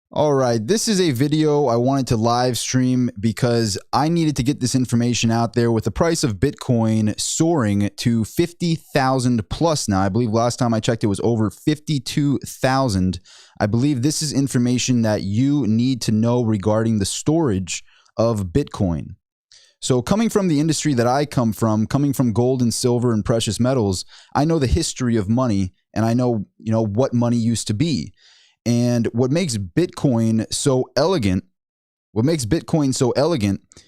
All right, this is a video I wanted to live stream because I needed to get this information out there with the price of Bitcoin soaring to 50,000 plus now. I believe last time I checked it was over 52,000. I believe this is information that you need to know regarding the storage of Bitcoin. So coming from the industry that I come from, coming from gold and silver and precious metals, I know the history of money and I know, what money used to be. And what makes Bitcoin so elegant,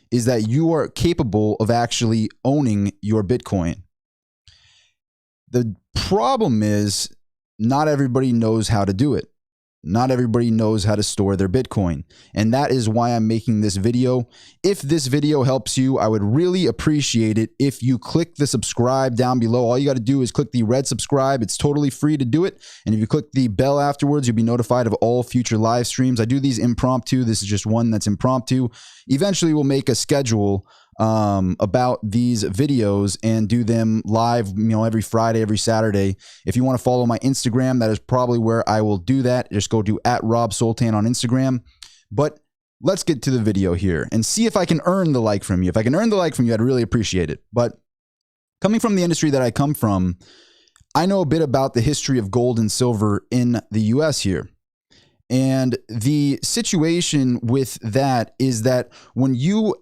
is that you are capable of actually owning your Bitcoin. The problem is not everybody knows how to do it. Not everybody knows how to store their Bitcoin. And that is why I'm making this video. If this video helps you, I would really appreciate it if you click the subscribe down below. All you got to do is click the red subscribe. It's totally free to do it. And if you click the bell afterwards, you'll be notified of all future live streams. I do these impromptu. This is just one that's impromptu. Eventually, we'll make a schedule about these videos and do them live, every Friday, every Saturday. If you want to follow my Instagram, that is probably where I will do that. Just go to @RobSultan on Instagram. But let's get to the video here and see if I can earn the like from you. If I can earn the like from you, I'd really appreciate it. But coming from the industry that I come from, I know a bit about the history of gold and silver in the US here. And the situation with that is that when you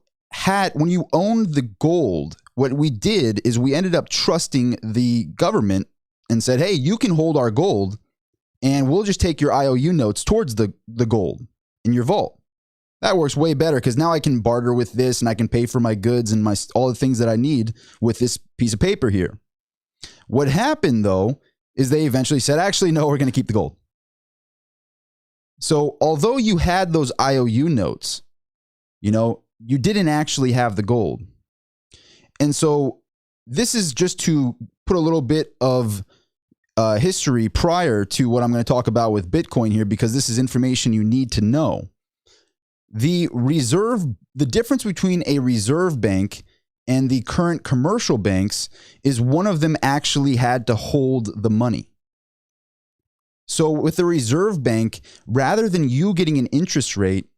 owned the gold, what we did is we ended up trusting the government and said, hey, you can hold our gold and we'll just take your IOU notes towards the gold in your vault. That works way better because now I can barter with this and I can pay for my goods and all the things that I need with this piece of paper here. What happened though is they eventually said, actually, no, we're going to keep the gold. So although you had those IOU notes, you didn't actually have the gold. And so this is just to put a little bit of history prior to what I'm going to talk about with Bitcoin here, because this is information you need to know. The difference between a reserve bank and the current commercial banks is one of them actually had to hold the money. So with the reserve bank, rather than you getting an interest rate,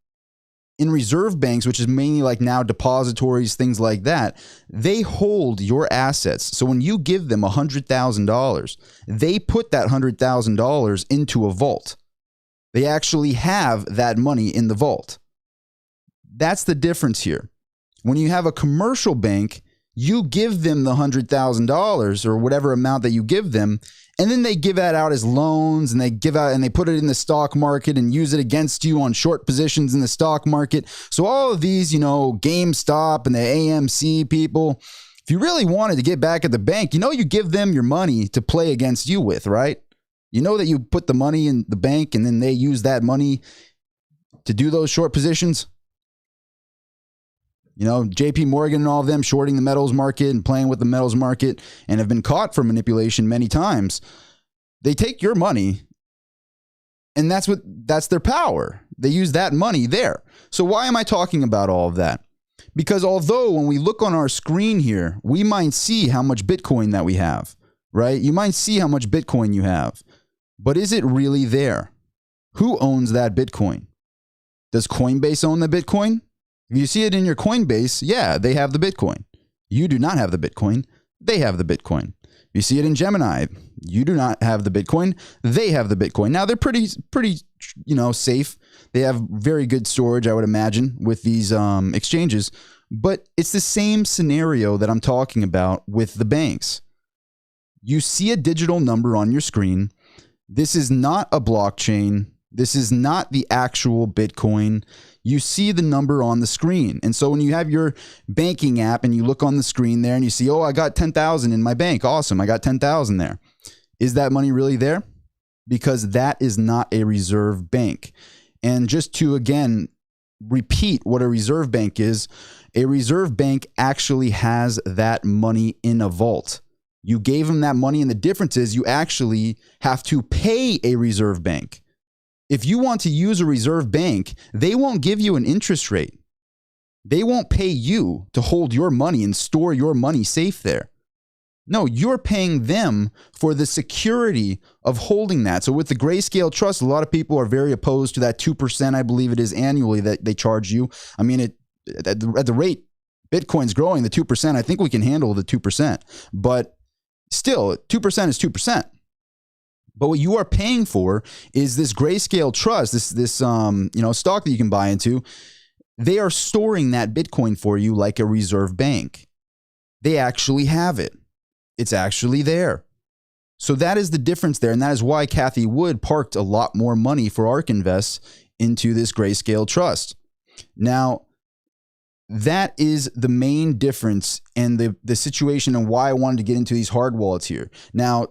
in reserve banks, which is mainly like now depositories, things like that, they hold your assets. So when you give them $100,000, they put that $100,000 into a vault. They actually have that money in the vault. That's the difference here. When you have a commercial bank, you give them the $100,000 or whatever amount that you give them, and then they give that out as loans and they put it in the stock market and use it against you on short positions in the stock market. So all of these, GameStop and the AMC people, if you really wanted to get back at the bank, you give them your money to play against you with, right? You know that you put the money in the bank and then they use that money to do those short positions. JP Morgan and all of them shorting the metals market and playing with the metals market and have been caught for manipulation many times. They take your money and that's their power. They use that money there. So why am I talking about all of that? Because although when we look on our screen here, we might see how much Bitcoin that we have, right? You might see how much Bitcoin you have, but is it really there? Who owns that Bitcoin? Does Coinbase own the Bitcoin? If you see it in your Coinbase, yeah, they have the Bitcoin. You do not have the Bitcoin. They have the Bitcoin. You see it in Gemini. You do not have the Bitcoin. They have the Bitcoin. Now, they're pretty, safe. They have very good storage, I would imagine, with these exchanges. But it's the same scenario that I'm talking about with the banks. You see a digital number on your screen. This is not a blockchain. This is not the actual Bitcoin. You see the number on the screen. And so when you have your banking app and you look on the screen there and you see, oh, I got 10,000 in my bank. Awesome. I got 10,000 there. Is that money really there? Because that is not a reserve bank. And just to, again, repeat what a reserve bank is, a reserve bank actually has that money in a vault. You gave them that money, and the difference is you actually have to pay a reserve bank. If you want to use a reserve bank, they won't give you an interest rate. They won't pay you to hold your money and store your money safe there. No, you're paying them for the security of holding that. So with the Grayscale Trust, a lot of people are very opposed to that 2%, I believe it is annually, that they charge you. I mean, at the rate Bitcoin's growing, the 2%, I think we can handle the 2%. But still, 2% is 2%. But what you are paying for is this Grayscale Trust, this stock that you can buy into. They are storing that Bitcoin for you like a reserve bank. They actually have it. It's actually there. So that is the difference there. And that is why Cathie Wood parked a lot more money for ARK Invest into this Grayscale Trust. Now, that is the main difference and the situation and why I wanted to get into these hard wallets here. Now,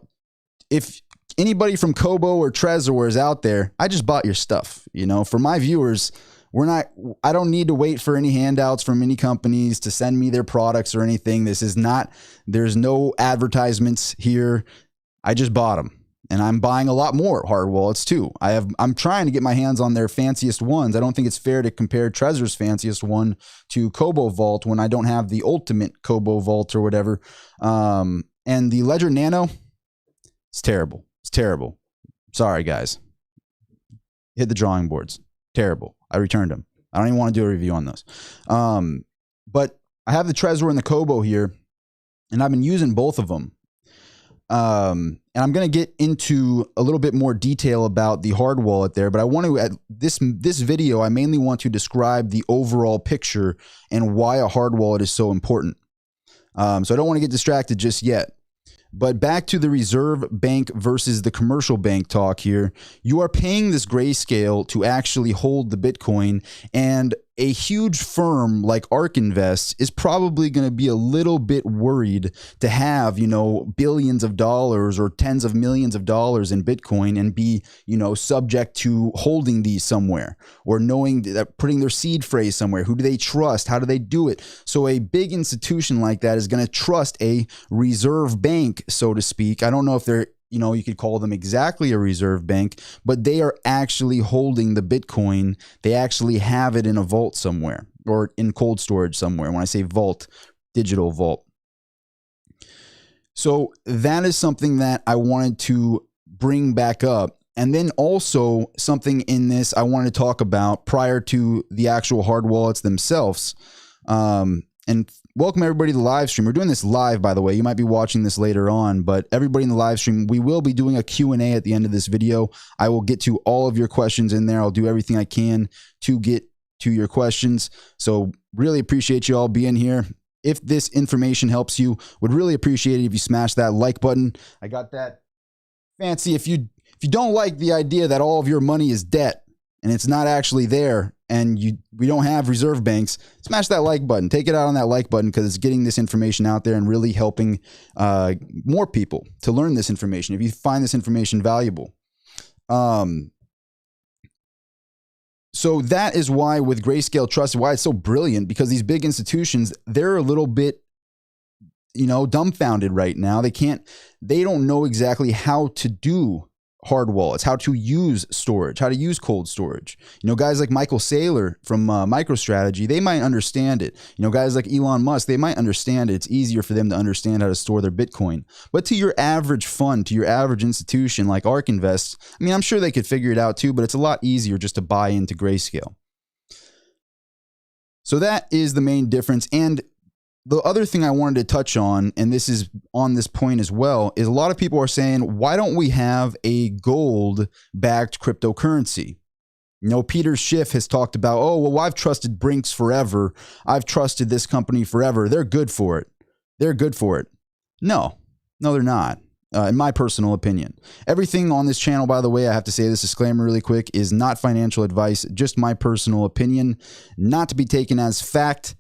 if anybody from Cobo or Trezor is out there, I just bought your stuff. For my viewers, I don't need to wait for any handouts from any companies to send me their products or anything. There's no advertisements here. I just bought them. And I'm buying a lot more hard wallets too. I'm trying to get my hands on their fanciest ones. I don't think it's fair to compare Trezor's fanciest one to Cobo Vault when I don't have the ultimate Cobo Vault or whatever. And the Ledger Nano, it's terrible. It's terrible. Sorry, guys. Hit the drawing boards. Terrible. I returned them. I don't even want to do a review on those. But I have the Trezor and the Cobo here, and I've been using both of them. And I'm going to get into a little bit more detail about the hard wallet there, but I want to, at this video, I mainly want to describe the overall picture and why a hard wallet is so important. So I don't want to get distracted just yet. But back to the reserve bank versus the commercial bank talk here. You are paying this Grayscale to actually hold the Bitcoin, and a huge firm like ARK Invest is probably going to be a little bit worried to have, billions of dollars or tens of millions of dollars in Bitcoin and be, subject to holding these somewhere or knowing that putting their seed phrase somewhere. Who do they trust? How do they do it? So a big institution like that is going to trust a reserve bank, so to speak. I don't know if they're you could call them exactly a reserve bank, but they are actually holding the Bitcoin. They actually have it in a vault somewhere or in cold storage somewhere. When I say vault, digital vault. So that is something that I wanted to bring back up. And then also something in this I wanted to talk about prior to the actual hard wallets themselves. And welcome everybody to the live stream. We're doing this live, by the way. You might be watching this later on, but everybody in the live stream, we will be doing a Q&A at the end of this video. I will get to all of your questions in there. I'll do everything I can to get to your questions. So really appreciate you all being here. If this information helps you, would really appreciate it if you smash that like button. I got that fancy. If you don't like the idea that all of your money is debt and it's not actually there, and we don't have reserve banks, smash that like button. Take it out on that like button because it's getting this information out there and really helping more people to learn this information if you find this information valuable. So that is why with Grayscale Trust, why it's so brilliant, because these big institutions, they're a little bit, dumbfounded right now. They don't know exactly how to do hard wallets, how to use storage, how to use cold storage. Guys like Michael Saylor from MicroStrategy, they might understand it. Guys like Elon Musk, they might understand it. It's easier for them to understand how to store their Bitcoin. But to your average fund, to your average institution like ARK Invest, I'm sure they could figure it out too, but it's a lot easier just to buy into Grayscale. So that is the main difference. And the other thing I wanted to touch on, and this is on this point as well, is a lot of people are saying, why don't we have a gold-backed cryptocurrency? Peter Schiff has talked about, I've trusted Brinks forever. I've trusted this company forever. They're good for it. They're good for it. No, they're not. In my personal opinion. Everything on this channel, by the way, I have to say this disclaimer really quick, is not financial advice, just my personal opinion, not to be taken as fact.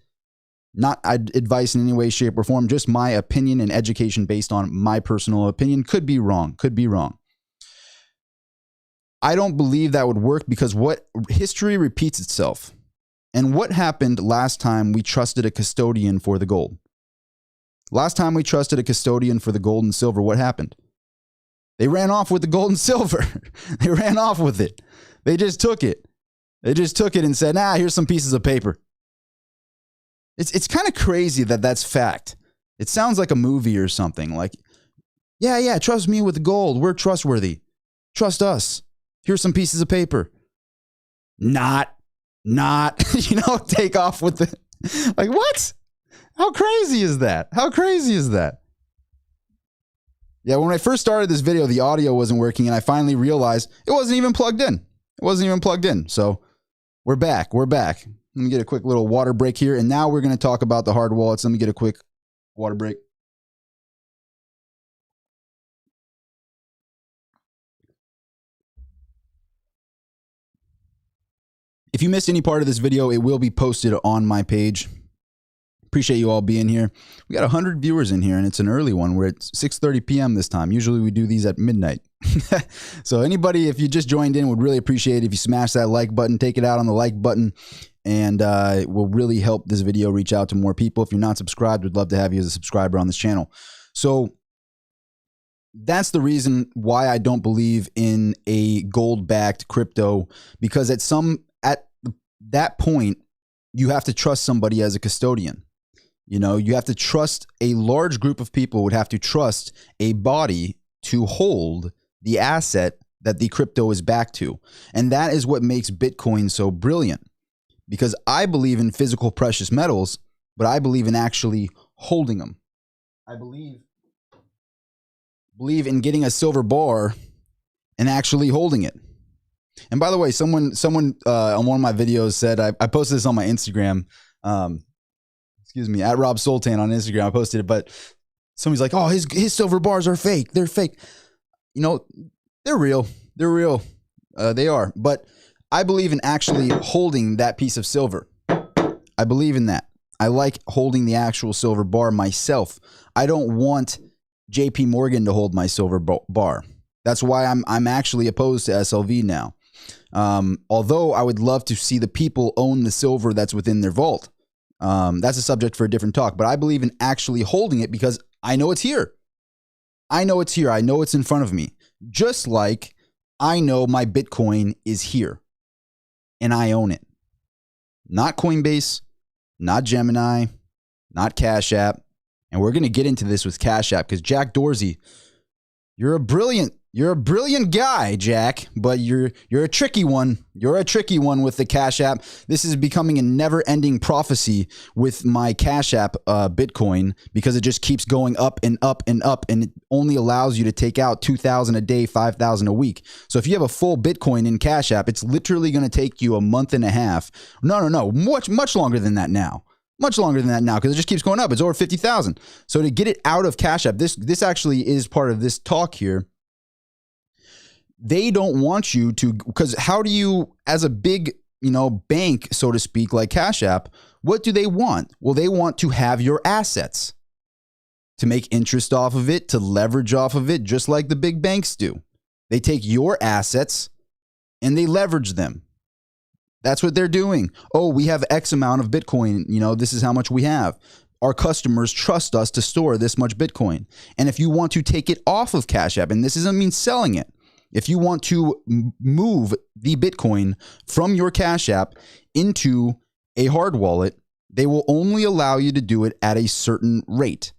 Not advice in any way, shape, or form, just my opinion and education based on my personal opinion. Could be wrong, could be wrong. I don't believe that would work because history repeats itself. And what happened last time we trusted a custodian for the gold? Last time we trusted a custodian for the gold and silver, what happened? They ran off with the gold and silver. They ran off with it. They just took it. They just took it and said, here's some pieces of paper. It's kind of crazy that that's fact. It sounds like a movie or something. Like, yeah, trust me with the gold. We're trustworthy. Trust us. Here's some pieces of paper. Not, take off with the, like, what? How crazy is that? How crazy is that? Yeah, when I first started this video, the audio wasn't working, and I finally realized it wasn't even plugged in. It wasn't even plugged in. So we're back. We're back. Let me get a quick little water break here, and now we're going to talk about the hard wallets. Let me get a quick water break. If you missed any part of this video, it will be posted on my page. Appreciate you all being here. We got 100 viewers in here, and it's an early one. We're at 6:30 p.m. this time. Usually we do these at midnight. So anybody, if you just joined in, would really appreciate it if you smash that like button, take it out on the like button, and it will really help this video reach out to more people. If you're not subscribed, we'd love to have you as a subscriber on this channel. So that's the reason why I don't believe in a gold-backed crypto, because at that point, you have to trust somebody as a custodian. You know, you have to trust, a large group of people would have to trust a body to hold the asset that the crypto is backed to. And that is what makes Bitcoin so brilliant, because I believe in physical precious metals, but I believe in actually holding them. I believe in getting a silver bar and actually holding it. And by the way, someone on one of my videos said, I posted this on my Instagram, excuse me, at Rob Sultan on Instagram. I posted it, but somebody's like, oh, his silver bars are fake. They're fake. You know, they're real. They're real. They are. But I believe in actually holding that piece of silver. I believe in that. I like holding the actual silver bar myself. I don't want JP Morgan to hold my silver bar. That's why I'm actually opposed to SLV now. Although I would love to see the people own the silver that's within their vault. That's a subject for a different talk, but I believe in actually holding it because I know it's here. I know it's here. I know it's in front of me. Just like I know my Bitcoin is here and I own it. Not Coinbase, not Gemini, not Cash App. And we're going to get into this with Cash App because Jack Dorsey, you're a brilliant guy, Jack, but you're a tricky one. You're a tricky one with the Cash App. This is becoming a never-ending prophecy with my Cash App Bitcoin, because it just keeps going up and up and up, and it only allows you to take out $2,000 a day, $5,000 a week. So if you have a full Bitcoin in Cash App, it's literally going to take you a month and a half. No, much longer than that now. Much longer than that now, because it just keeps going up. It's over 50,000. So to get it out of Cash App, this actually is part of this talk here. They don't want you to, because how do you, as a big, bank, so to speak, like Cash App, what do they want? Well, they want to have your assets, to make interest off of it, to leverage off of it, just like the big banks do. They take your assets and they leverage them. That's what they're doing. Oh, we have X amount of Bitcoin. This is how much we have. Our customers trust us to store this much Bitcoin. And if you want to take it off of Cash App, and this doesn't mean selling it, if you want to move the Bitcoin from your Cash App into a hard wallet, they will only allow you to do it at a certain rate.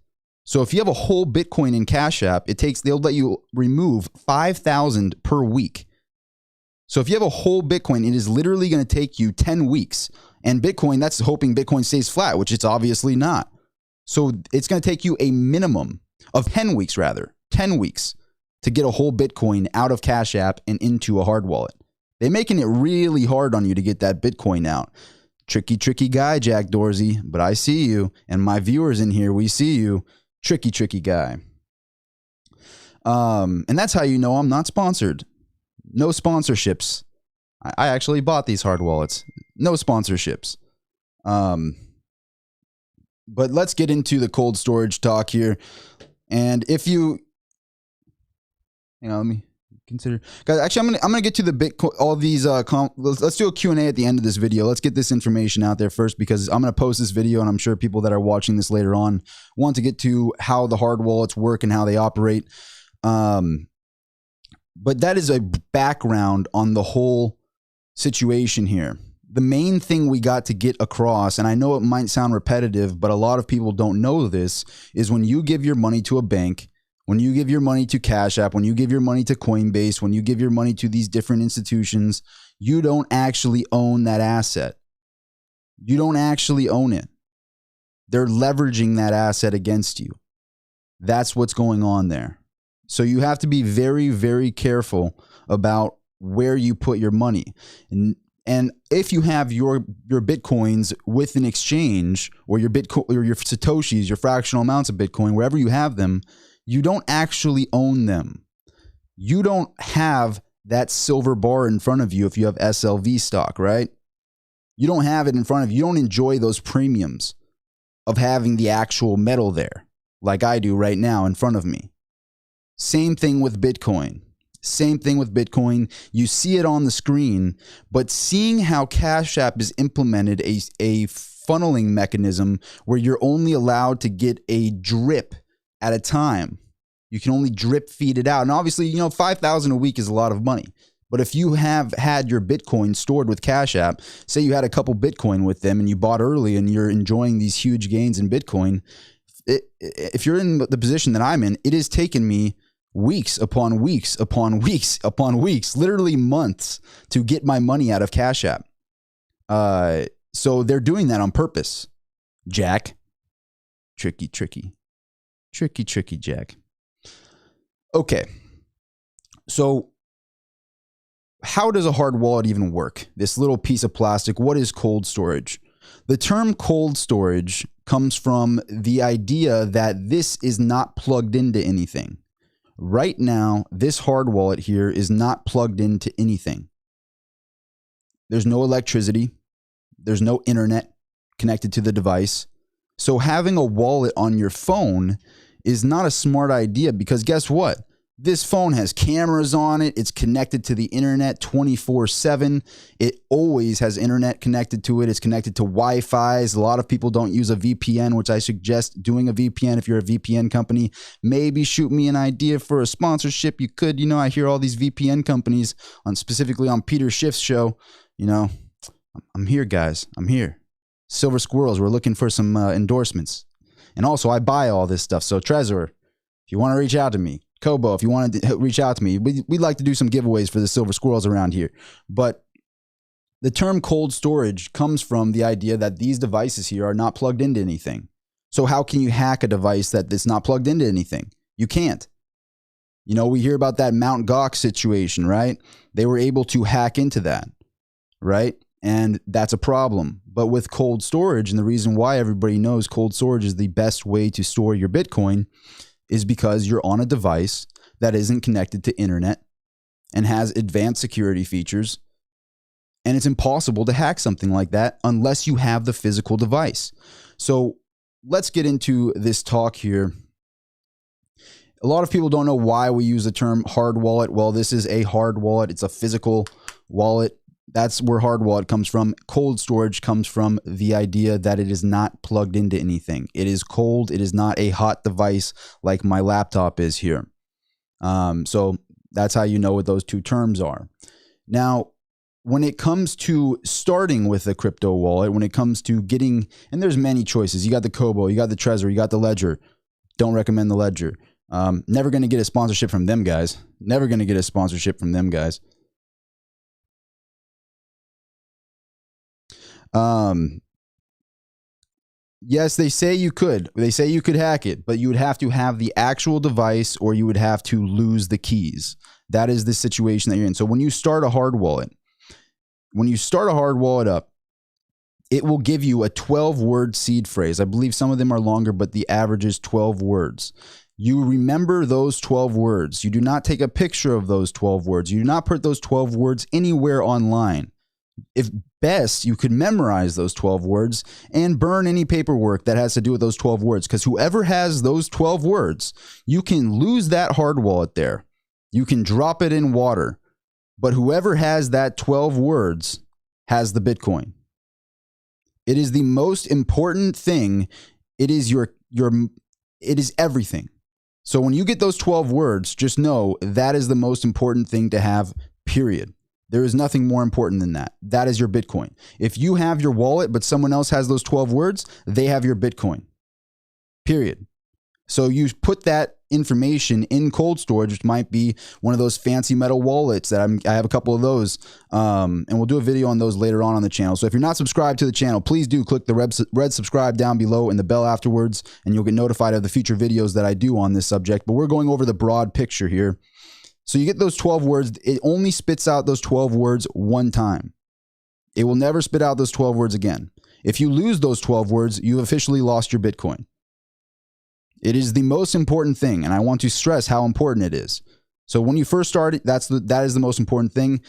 So if you have a whole Bitcoin in Cash App, they'll let you remove 5,000 per week. So if you have a whole Bitcoin, it is literally going to take you 10 weeks. And Bitcoin, that's hoping Bitcoin stays flat, which it's obviously not. So it's going to take you a minimum of 10 weeks, 10 weeks to get a whole Bitcoin out of Cash App and into a hard wallet. They're making it really hard on you to get that Bitcoin out. Tricky guy, Jack Dorsey, but I see you. And my viewers in here, we see you. Tricky guy. And that's how you know I'm not sponsored. No sponsorships. I actually bought these hard wallets. No sponsorships. But let's get into the cold storage talk here. And if you, let me consider, guys. Actually, I'm gonna get to the Bitcoin. All these let's do a Q&A at the end of this video. Let's get this information out there first, because I'm gonna post this video, and I'm sure people that are watching this later on want to get to how the hard wallets work and how they operate. But that is a background on the whole situation here. the main thing we got to get across, and I know it might sound repetitive, but a lot of people don't know this, is when you give your money to a bank, when you give your money to Cash App, when you give your money to Coinbase, when you give your money to these different institutions, you don't actually own that asset. You don't actually own it. They're leveraging that asset against you. That's what's going on there. So you have to be very, very careful about where you put your money. And if you have your Bitcoins with an exchange, or your Bitcoin or your Satoshis, your fractional amounts of Bitcoin, wherever you have them, you don't actually own them. You don't have that silver bar in front of you if you have SLV stock, right? You don't have it in front of you. You don't enjoy those premiums of having the actual metal there like I do right now in front of me. Same thing with Bitcoin. Same thing with Bitcoin. You see it on the screen, but seeing how Cash App has implemented a funneling mechanism where you're only allowed to get a drip at a time. You can only drip feed it out. And obviously, $5,000 a week is a lot of money. But if you have had your Bitcoin stored with Cash App, say you had a couple Bitcoin with them and you bought early and you're enjoying these huge gains in Bitcoin, if you're in the position that I'm in, it has taken me weeks upon weeks upon weeks upon weeks, literally months, to get my money out of Cash App. So they're doing that on purpose. Jack. Tricky Jack. Okay. So how does a hard wallet even work? This little piece of plastic, what is cold storage? The term cold storage comes from the idea that this is not plugged into anything. Right now, this hard wallet here is not plugged into anything. There's no electricity. There's no internet connected to the device. So having a wallet on your phone is not a smart idea, because guess what? This phone has cameras on it. It's connected to the internet 24/7. It always has internet connected to it. It's connected to Wi-Fi's. A lot of people don't use a VPN, which I suggest doing a VPN. If you're a VPN company, maybe shoot me an idea for a sponsorship. You could, I hear all these VPN companies specifically on Peter Schiff's show. I'm here, guys. I'm here. Silver Squirrels. We're looking for some endorsements. And also, I buy all this stuff. So Trezor, if you want to reach out to me, Cobo, if you want to reach out to me, we'd like to do some giveaways for the Silver Squirrels around here. But the term cold storage comes from the idea that these devices here are not plugged into anything. So how can you hack a device that's not plugged into anything? You can't. We hear about that Mt. Gox situation, right? They were able to hack into that, right? And that's a problem. But with cold storage, and the reason why everybody knows cold storage is the best way to store your Bitcoin, is because you're on a device that isn't connected to internet and has advanced security features. And it's impossible to hack something like that unless you have the physical device. So let's get into this talk here. A lot of people don't know why we use the term hard wallet. Well, this is a hard wallet. It's a physical wallet. That's where hard wallet comes from. Cold storage comes from the idea that it is not plugged into anything. It is cold. It is not a hot device like my laptop is here. So that's how you know what those two terms are. Now, when it comes to starting with a crypto wallet, when it comes to getting, and there's many choices. You got the Cobo, you got the Trezor, you got the Ledger. Don't recommend the Ledger. Never going to get a sponsorship from them guys. Never going to get a sponsorship from them guys. Yes, they say you could. They say you could hack it, but you would have to have the actual device, or you would have to lose the keys. That is the situation that you're in. So when you start a hard wallet, up, it will give you a 12-word seed phrase. I believe some of them are longer, but the average is 12 words. You remember those 12 words. You do not take a picture of those 12 words. You do not put those 12 words anywhere online. If best, you could memorize those 12 words and burn any paperwork that has to do with those 12 words, because whoever has those 12 words, you can lose that hard wallet there. You can drop it in water, but whoever has that 12 words has the Bitcoin. It is the most important thing. It is it is everything. So when you get those 12 words, just know that is the most important thing to have, period. There is nothing more important than that. That is your Bitcoin. If you have your wallet, but someone else has those 12 words, they have your Bitcoin. Period. So you put that information in cold storage, which might be one of those fancy metal wallets that I have a couple of those. And we'll do a video on those later on the channel. So if you're not subscribed to the channel, please do click the red subscribe down below and the bell afterwards, and you'll get notified of the future videos that I do on this subject. But we're going over the broad picture here. So you get those 12 words. It only spits out those 12 words one time. It will never spit out those 12 words again. If you lose those 12 words, you've officially lost your Bitcoin. It is the most important thing, and I want to stress how important it is. So when you first start, that is the most important thing.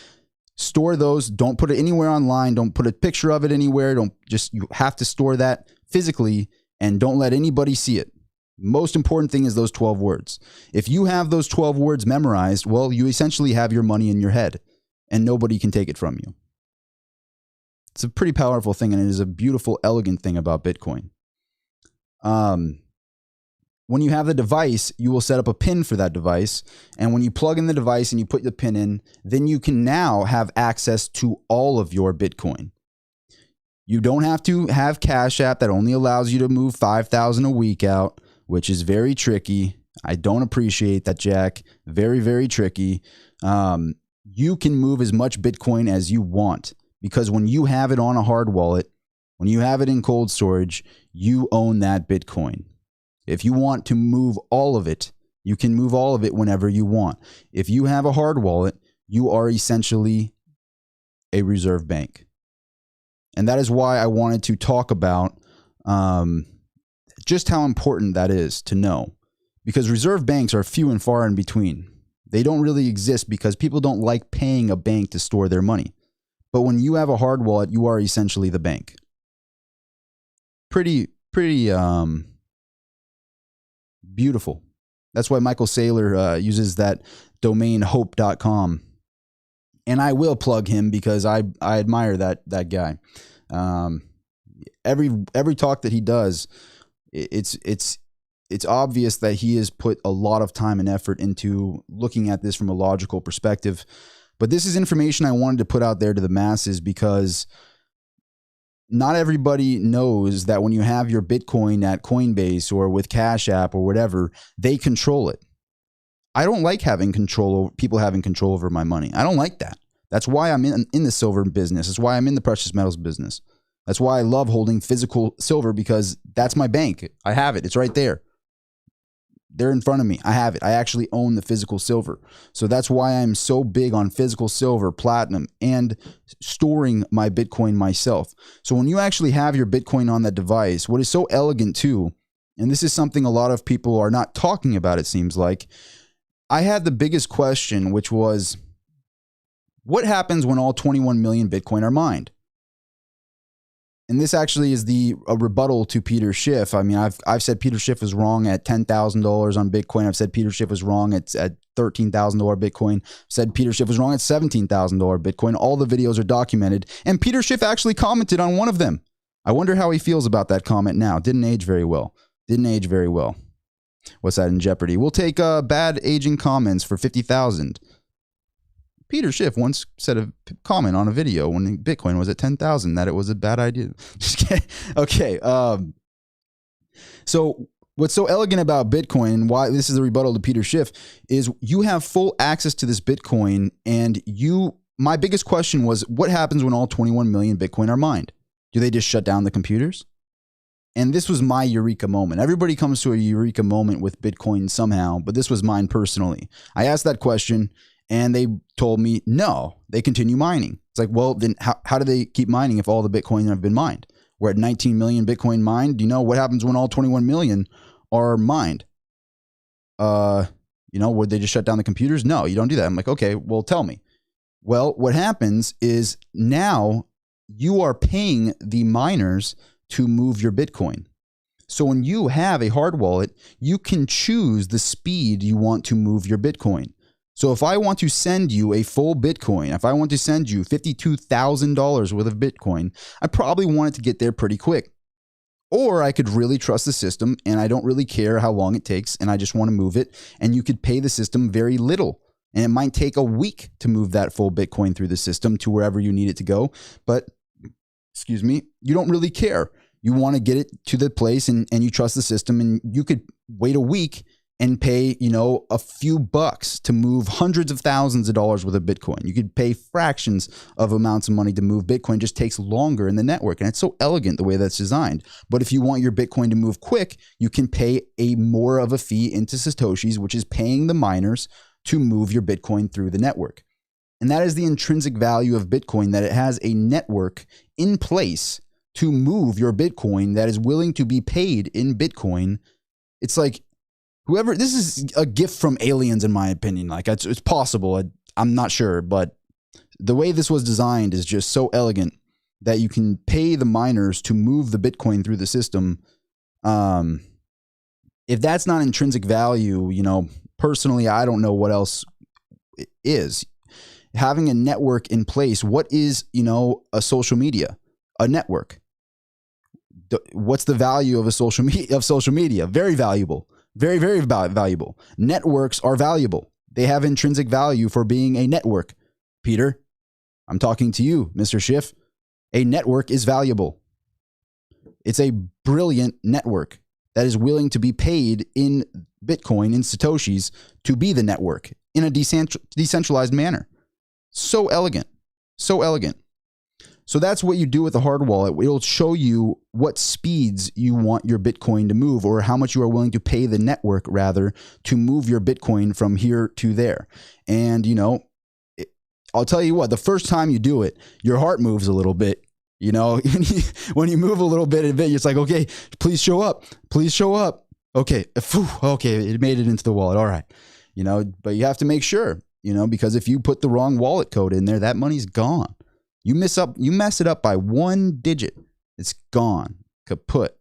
Store those. Don't put it anywhere online. Don't put a picture of it anywhere. You have to store that physically, and don't let anybody see it. Most important thing is those 12 words. If you have those 12 words memorized, well, you essentially have your money in your head, and nobody can take it from you. It's a pretty powerful thing, and it is a beautiful, elegant thing about Bitcoin. When you have the device, you will set up a pin for that device. And when you plug in the device and you put the pin in, then you can now have access to all of your Bitcoin. You don't have to have Cash App that only allows you to move 5,000 a week out, which is very tricky. I don't appreciate that, Jack. Very, very tricky. You can move as much Bitcoin as you want, because when you have it on a hard wallet, when you have it in cold storage, you own that Bitcoin. If you want to move all of it, you can move all of it whenever you want. If you have a hard wallet, you are essentially a reserve bank. And that is why I wanted to talk about just how important that is to know. Because reserve banks are few and far in between. They don't really exist because people don't like paying a bank to store their money. But when you have a hard wallet, you are essentially the bank. Pretty beautiful. That's why Michael Saylor uses that domain hope.com. And I will plug him because I admire that guy. Every talk that he does, it's obvious that he has put a lot of time and effort into looking at this from a logical perspective. But this is information I wanted to put out there to the masses, because not everybody knows that when you have your Bitcoin at Coinbase or with Cash App or whatever, they control it. I don't like having people having control over my money. I don't like that. That's why I'm in the silver business. That's why I'm in the precious metals business. That's why I love holding physical silver, because that's my bank. I have it. It's right there. They're in front of me. I have it. I actually own the physical silver. So that's why I'm so big on physical silver, platinum, and storing my Bitcoin myself. So when you actually have your Bitcoin on that device, what is so elegant too, and this is something a lot of people are not talking about, it seems like, I had the biggest question, which was, what happens when all 21 million Bitcoin are mined? And this actually is a rebuttal to Peter Schiff. I mean, I've said Peter Schiff was wrong at $10,000 on Bitcoin. I've said Peter Schiff was wrong at $13,000 Bitcoin. I've said Peter Schiff was wrong at $17,000 Bitcoin. All the videos are documented. And Peter Schiff actually commented on one of them. I wonder how he feels about that comment now. Didn't age very well. Didn't age very well. What's that in jeopardy? We'll take bad aging comments for 50,000. Peter Schiff once said a comment on a video when Bitcoin was at 10,000 that it was a bad idea. Just kidding. Okay. So what's so elegant about Bitcoin, and why this is a rebuttal to Peter Schiff, is you have full access to this Bitcoin. And my biggest question was, what happens when all 21 million Bitcoin are mined? Do they just shut down the computers? And this was my eureka moment. Everybody comes to a eureka moment with Bitcoin somehow, but this was mine personally. I asked that question, and they told me, no, they continue mining. It's like, well, then how do they keep mining if all the Bitcoin have been mined? We're at 19 million Bitcoin mined. Do you know what happens when all 21 million are mined? Would they just shut down the computers? No, you don't do that. I'm like, okay, well, tell me. Well, what happens is now you are paying the miners to move your Bitcoin. So when you have a hard wallet, you can choose the speed you want to move your Bitcoin. So if I want to send you a full Bitcoin, if I want to send you $52,000 worth of Bitcoin, I probably want it to get there pretty quick. Or I could really trust the system and I don't really care how long it takes and I just want to move it, and you could pay the system very little. And it might take a week to move that full Bitcoin through the system to wherever you need it to go. But, excuse me, you don't really care. You want to get it to the place and you trust the system, and you could wait a week and pay, a few bucks to move hundreds of thousands of dollars worth of Bitcoin. You could pay fractions of amounts of money to move Bitcoin. It just takes longer in the network. And it's so elegant the way that's designed. But if you want your Bitcoin to move quick, you can pay more of a fee into Satoshis, which is paying the miners to move your Bitcoin through the network. And that is the intrinsic value of Bitcoin, that it has a network in place to move your Bitcoin that is willing to be paid in Bitcoin. It's like, this is a gift from aliens, in my opinion. Like, it's possible. I'm not sure, but the way this was designed is just so elegant that you can pay the miners to move the Bitcoin through the system. If that's not intrinsic value, personally, I don't know what else is. Having a network in place. What is, a social media? A network. What's the value of social media? Very valuable. Very, very valuable. Networks are valuable. They have intrinsic value for being a network. Peter, I'm talking to you, Mr. Schiff. A network is valuable. It's a brilliant network that is willing to be paid in Bitcoin, in Satoshis, to be the network in a decentralized manner. So elegant. So elegant. So that's what you do with a hard wallet. It'll show you what speeds you want your Bitcoin to move, or how much you are willing to pay the network, rather, to move your Bitcoin from here to there. And, I'll tell you what, the first time you do it, your heart moves a little bit. When you move a little bit, it's like, okay, please show up. Please show up. Okay. Okay. It made it into the wallet. All right. But you have to make sure, because if you put the wrong wallet code in there, that money's gone. You mess it up by one digit, it's gone, kaput.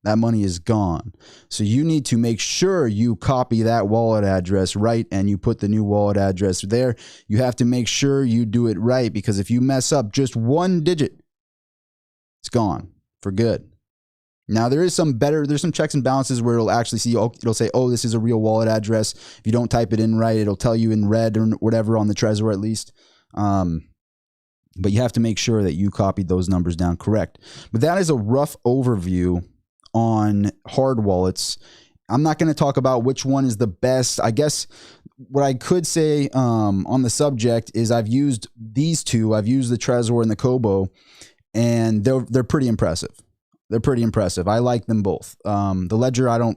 That money is gone. So you need to make sure you copy that wallet address right, and you put the new wallet address there. You have to make sure you do it right, because if you mess up just one digit, it's gone for good. Now, there's some checks and balances where it'll actually it'll say, oh, this is a real wallet address. If you don't type it in right, it'll tell you in red or whatever on the Trezor at least. But you have to make sure that you copied those numbers down correct. But that is a rough overview on hard wallets. I'm not going to talk about which one is the best. I guess what I could say on the subject is I've used these two. I've used the Trezor and the Cobo, and they're pretty impressive. They're pretty impressive. I like them both. The Ledger,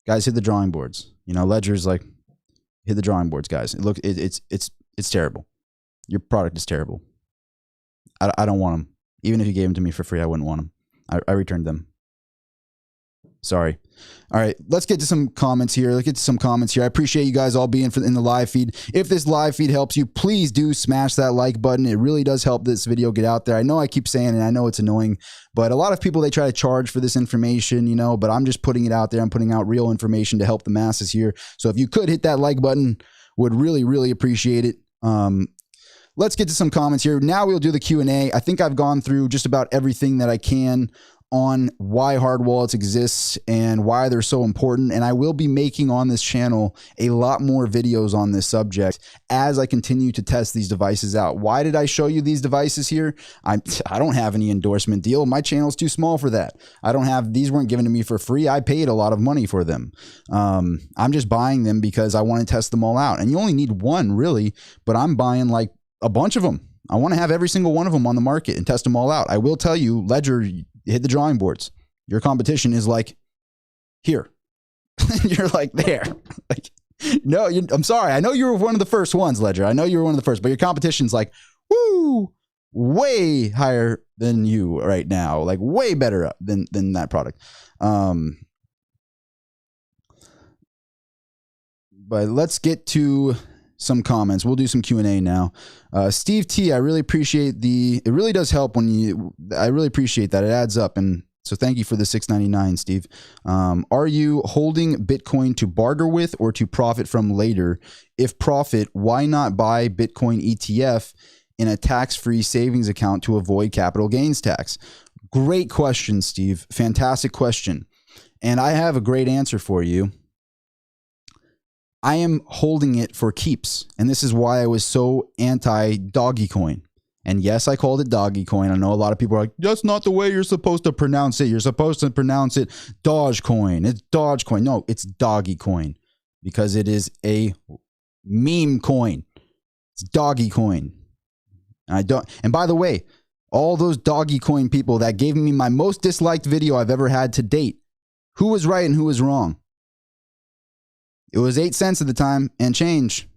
guys, hit the drawing boards. Ledger's like, hit the drawing boards, guys. It's terrible. Your product is terrible. I don't want them. Even if you gave them to me for free, I wouldn't want them. I returned them. Sorry. All right, let's get to some comments here. I appreciate you guys all being in the live feed. If this live feed helps you, please do smash that like button. It really does help this video get out there. I know I keep saying it. I know it's annoying, but a lot of people, they try to charge for this information, but I'm just putting it out there. I'm putting out real information to help the masses here. So if you could hit that like button, would really, really appreciate it. Let's get to some comments here. Now we'll do the Q&A. I think I've gone through just about everything that I can on why hard wallets exist and why they're so important. And I will be making on this channel a lot more videos on this subject as I continue to test these devices out. Why did I show you these devices here? I don't have any endorsement deal. My channel's too small for that. These weren't given to me for free. I paid a lot of money for them. I'm just buying them because I want to test them all out. And you only need one, really, but I'm buying like a bunch of them. I want to have every single one of them on the market and test them all out. I will tell you, Ledger, hit the drawing boards. Your competition is like here. You're like there. Like, no, I'm sorry. I know you were one of the first ones, Ledger. I know you were one of the first, but your competition's like, woo, way higher than you right now. Like way better than that product. But let's get to some comments. We'll do some Q&A now. Steve T, I really appreciate it really does help I really appreciate that. It adds up. And so thank you for the $6.99, Steve. Are you holding Bitcoin to barter with or to profit from later? If profit, why not buy Bitcoin ETF in a tax-free savings account to avoid capital gains tax? Great question, Steve. Fantastic question. And I have a great answer for you. I am holding it for keeps. And this is why I was so anti doggy coin. And yes, I called it doggy coin. I know a lot of people are like, that's not the way you're supposed to pronounce it. You're supposed to pronounce it Dogecoin. It's Dogecoin. No, it's doggy coin because it is a meme coin. It's doggy coin. And by the way, all those doggy coin people that gave me my most disliked video I've ever had to date, who was right and who was wrong? It was 8 cents at the time and change.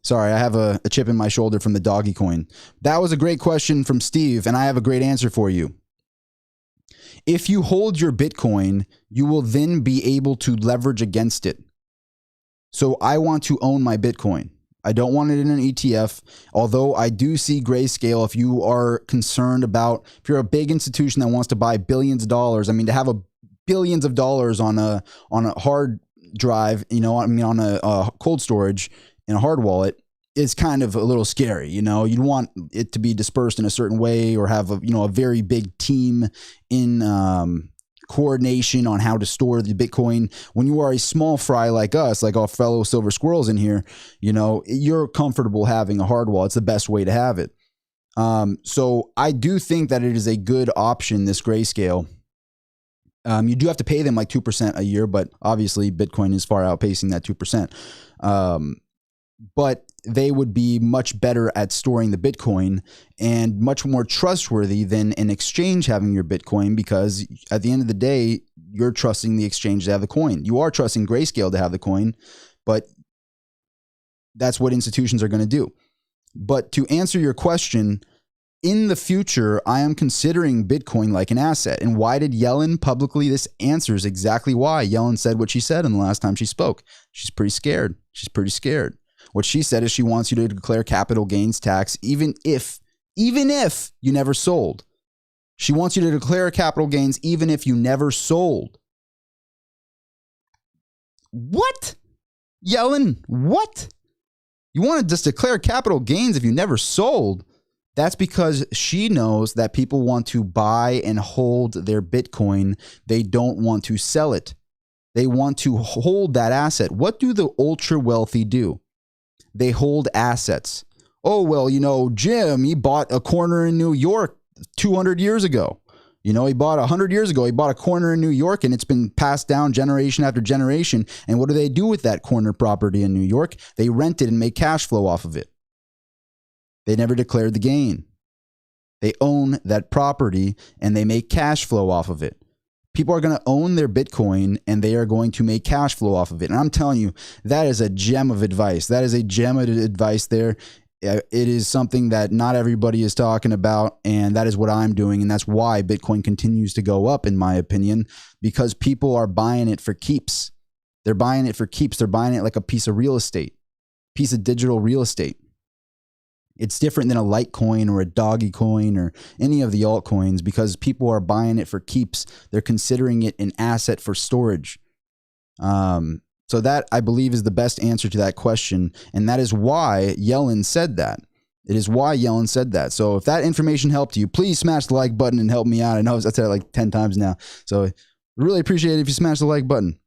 Sorry, I have a chip in my shoulder from the doggy coin. That was a great question from Steve, and I have a great answer for you. If you hold your Bitcoin, you will then be able to leverage against it. So I want to own my Bitcoin. I don't want it in an ETF, although I do see grayscale if you are concerned about, if you're a big institution that wants to buy billions of dollars. I mean, to have billions of dollars on a hard drive, you know, I mean, on a cold storage in a hard wallet is kind of a little scary. You know, you'd want it to be dispersed in a certain way or have a very big team in coordination on how to store the Bitcoin. When you are a small fry like us, like our fellow silver squirrels in here, you know, you're comfortable having a hard wallet. It's the best way to have it. So I do think that it is a good option, this grayscale. You do have to pay them like 2% a year, but obviously Bitcoin is far outpacing that 2%. But they would be much better at storing the Bitcoin and much more trustworthy than an exchange having your Bitcoin, because at the end of the day, you're trusting the exchange to have the coin. You are trusting Grayscale to have the coin, but that's what institutions are going to do. But to answer your question, in the future, I am considering Bitcoin like an asset. And why did Yellen publicly? This answers exactly why. Yellen said what she said in the last time she spoke. She's pretty scared. She's pretty scared. What she said is she wants you to declare capital gains tax even if you never sold. She wants you to declare capital gains even if you never sold. What? Yellen, what? You want to just declare capital gains if you never sold? That's because she knows that people want to buy and hold their Bitcoin. They don't want to sell it. They want to hold that asset. What do the ultra wealthy do? They hold assets. Oh, well, you know, Jim, he bought a corner in New York 200 years ago. You know, he bought 100 years ago. He bought a corner in New York and it's been passed down generation after generation. And what do they do with that corner property in New York? They rent it and make cash flow off of it. They never declared the gain. They own that property and they make cash flow off of it. People are going to own their Bitcoin and they are going to make cash flow off of it. And I'm telling you, that is a gem of advice. That is a gem of advice there. It is something that not everybody is talking about. And that is what I'm doing. And that's why Bitcoin continues to go up, in my opinion, because people are buying it for keeps. They're buying it for keeps. They're buying it like a piece of real estate, piece of digital real estate. It's different than a Litecoin or a Doggy coin or any of the altcoins because people are buying it for keeps. They're considering it an asset for storage. So that, I believe, is the best answer to that question. And that is why Yellen said that. It is why Yellen said that. So if that information helped you, please smash the like button and help me out. I know I've said it like 10 times now. So really appreciate it if you smash the like button.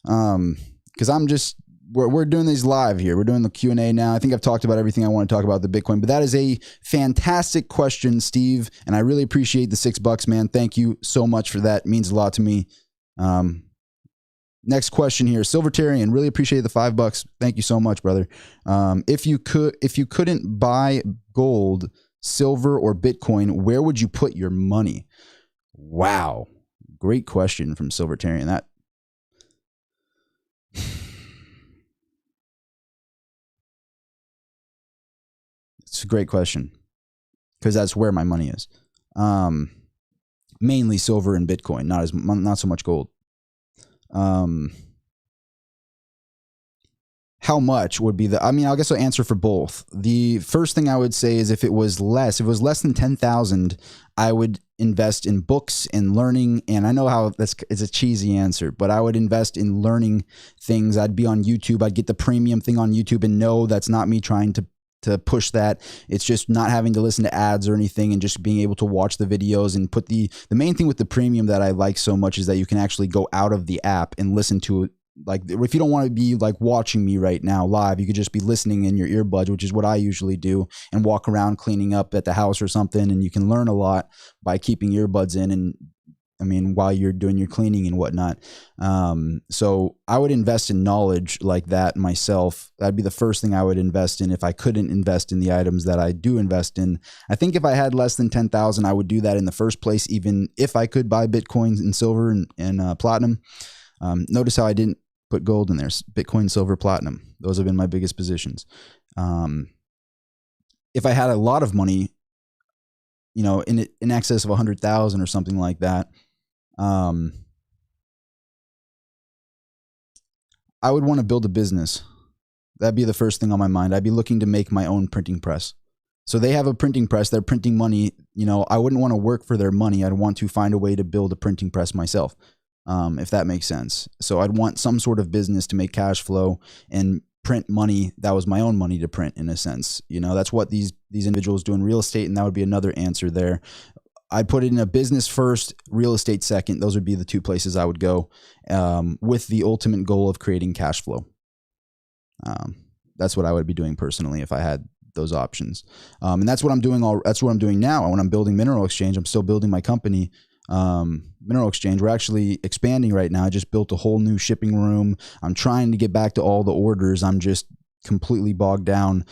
Because we're doing these live here. We're doing the Q&A now. I think I've talked about everything I want to talk about the Bitcoin, but that is a fantastic question, Steve. And I really appreciate the $6, man. Thank you so much for that. It means a lot to me. Next question here. Silvertarian, really appreciate the $5. Thank you so much, brother. If you couldn't buy gold, silver, or Bitcoin, where would you put your money? Wow. Great question from Silvertarian. It's a great question because that's where my money is. Mainly silver and Bitcoin, not so much gold. How much would be I guess I'll answer for both. The first thing I would say is if it was less than 10,000, I would invest in books and learning. And I know how it's a cheesy answer, but I would invest in learning things. I'd be on YouTube. I'd get the premium thing on YouTube and know that's not me trying to push that. It's just not having to listen to ads or anything and just being able to watch the videos and put the main thing with the premium that I like so much is that you can actually go out of the app and listen to like if you don't want to be like watching me right now live, you could just be listening in your earbuds, which is what I usually do, and walk around cleaning up at the house or something. And you can learn a lot by keeping earbuds in, and I mean, while you're doing your cleaning and whatnot. So I would invest in knowledge like that myself. That'd be the first thing I would invest in if I couldn't invest in the items that I do invest in. I think if I had less than 10,000, I would do that in the first place, even if I could buy Bitcoins and silver and platinum. Notice how I didn't put gold in there. Bitcoin, silver, platinum. Those have been my biggest positions. If I had a lot of money, you know, in excess of 100,000 or something like that, I would want to build a business. That'd be the first thing on my mind. I'd be looking to make my own printing press. So they have a printing press. They're printing money. You know, I wouldn't want to work for their money. I'd want to find a way to build a printing press myself, if that makes sense. So I'd want some sort of business to make cash flow and print money that was my own money to print, in a sense. You know, that's what these individuals do in real estate, and that would be another answer there. I'd put it in a business first, real estate second. Those would be the two places I would go, with the ultimate goal of creating cash flow. That's what I would be doing personally if I had those options. And that's what I'm doing. That's what I'm doing now. When I'm building Mineral Exchange, I'm still building my company, Mineral Exchange. We're actually expanding right now. I just built a whole new shipping room. I'm trying to get back to all the orders. I'm just completely bogged down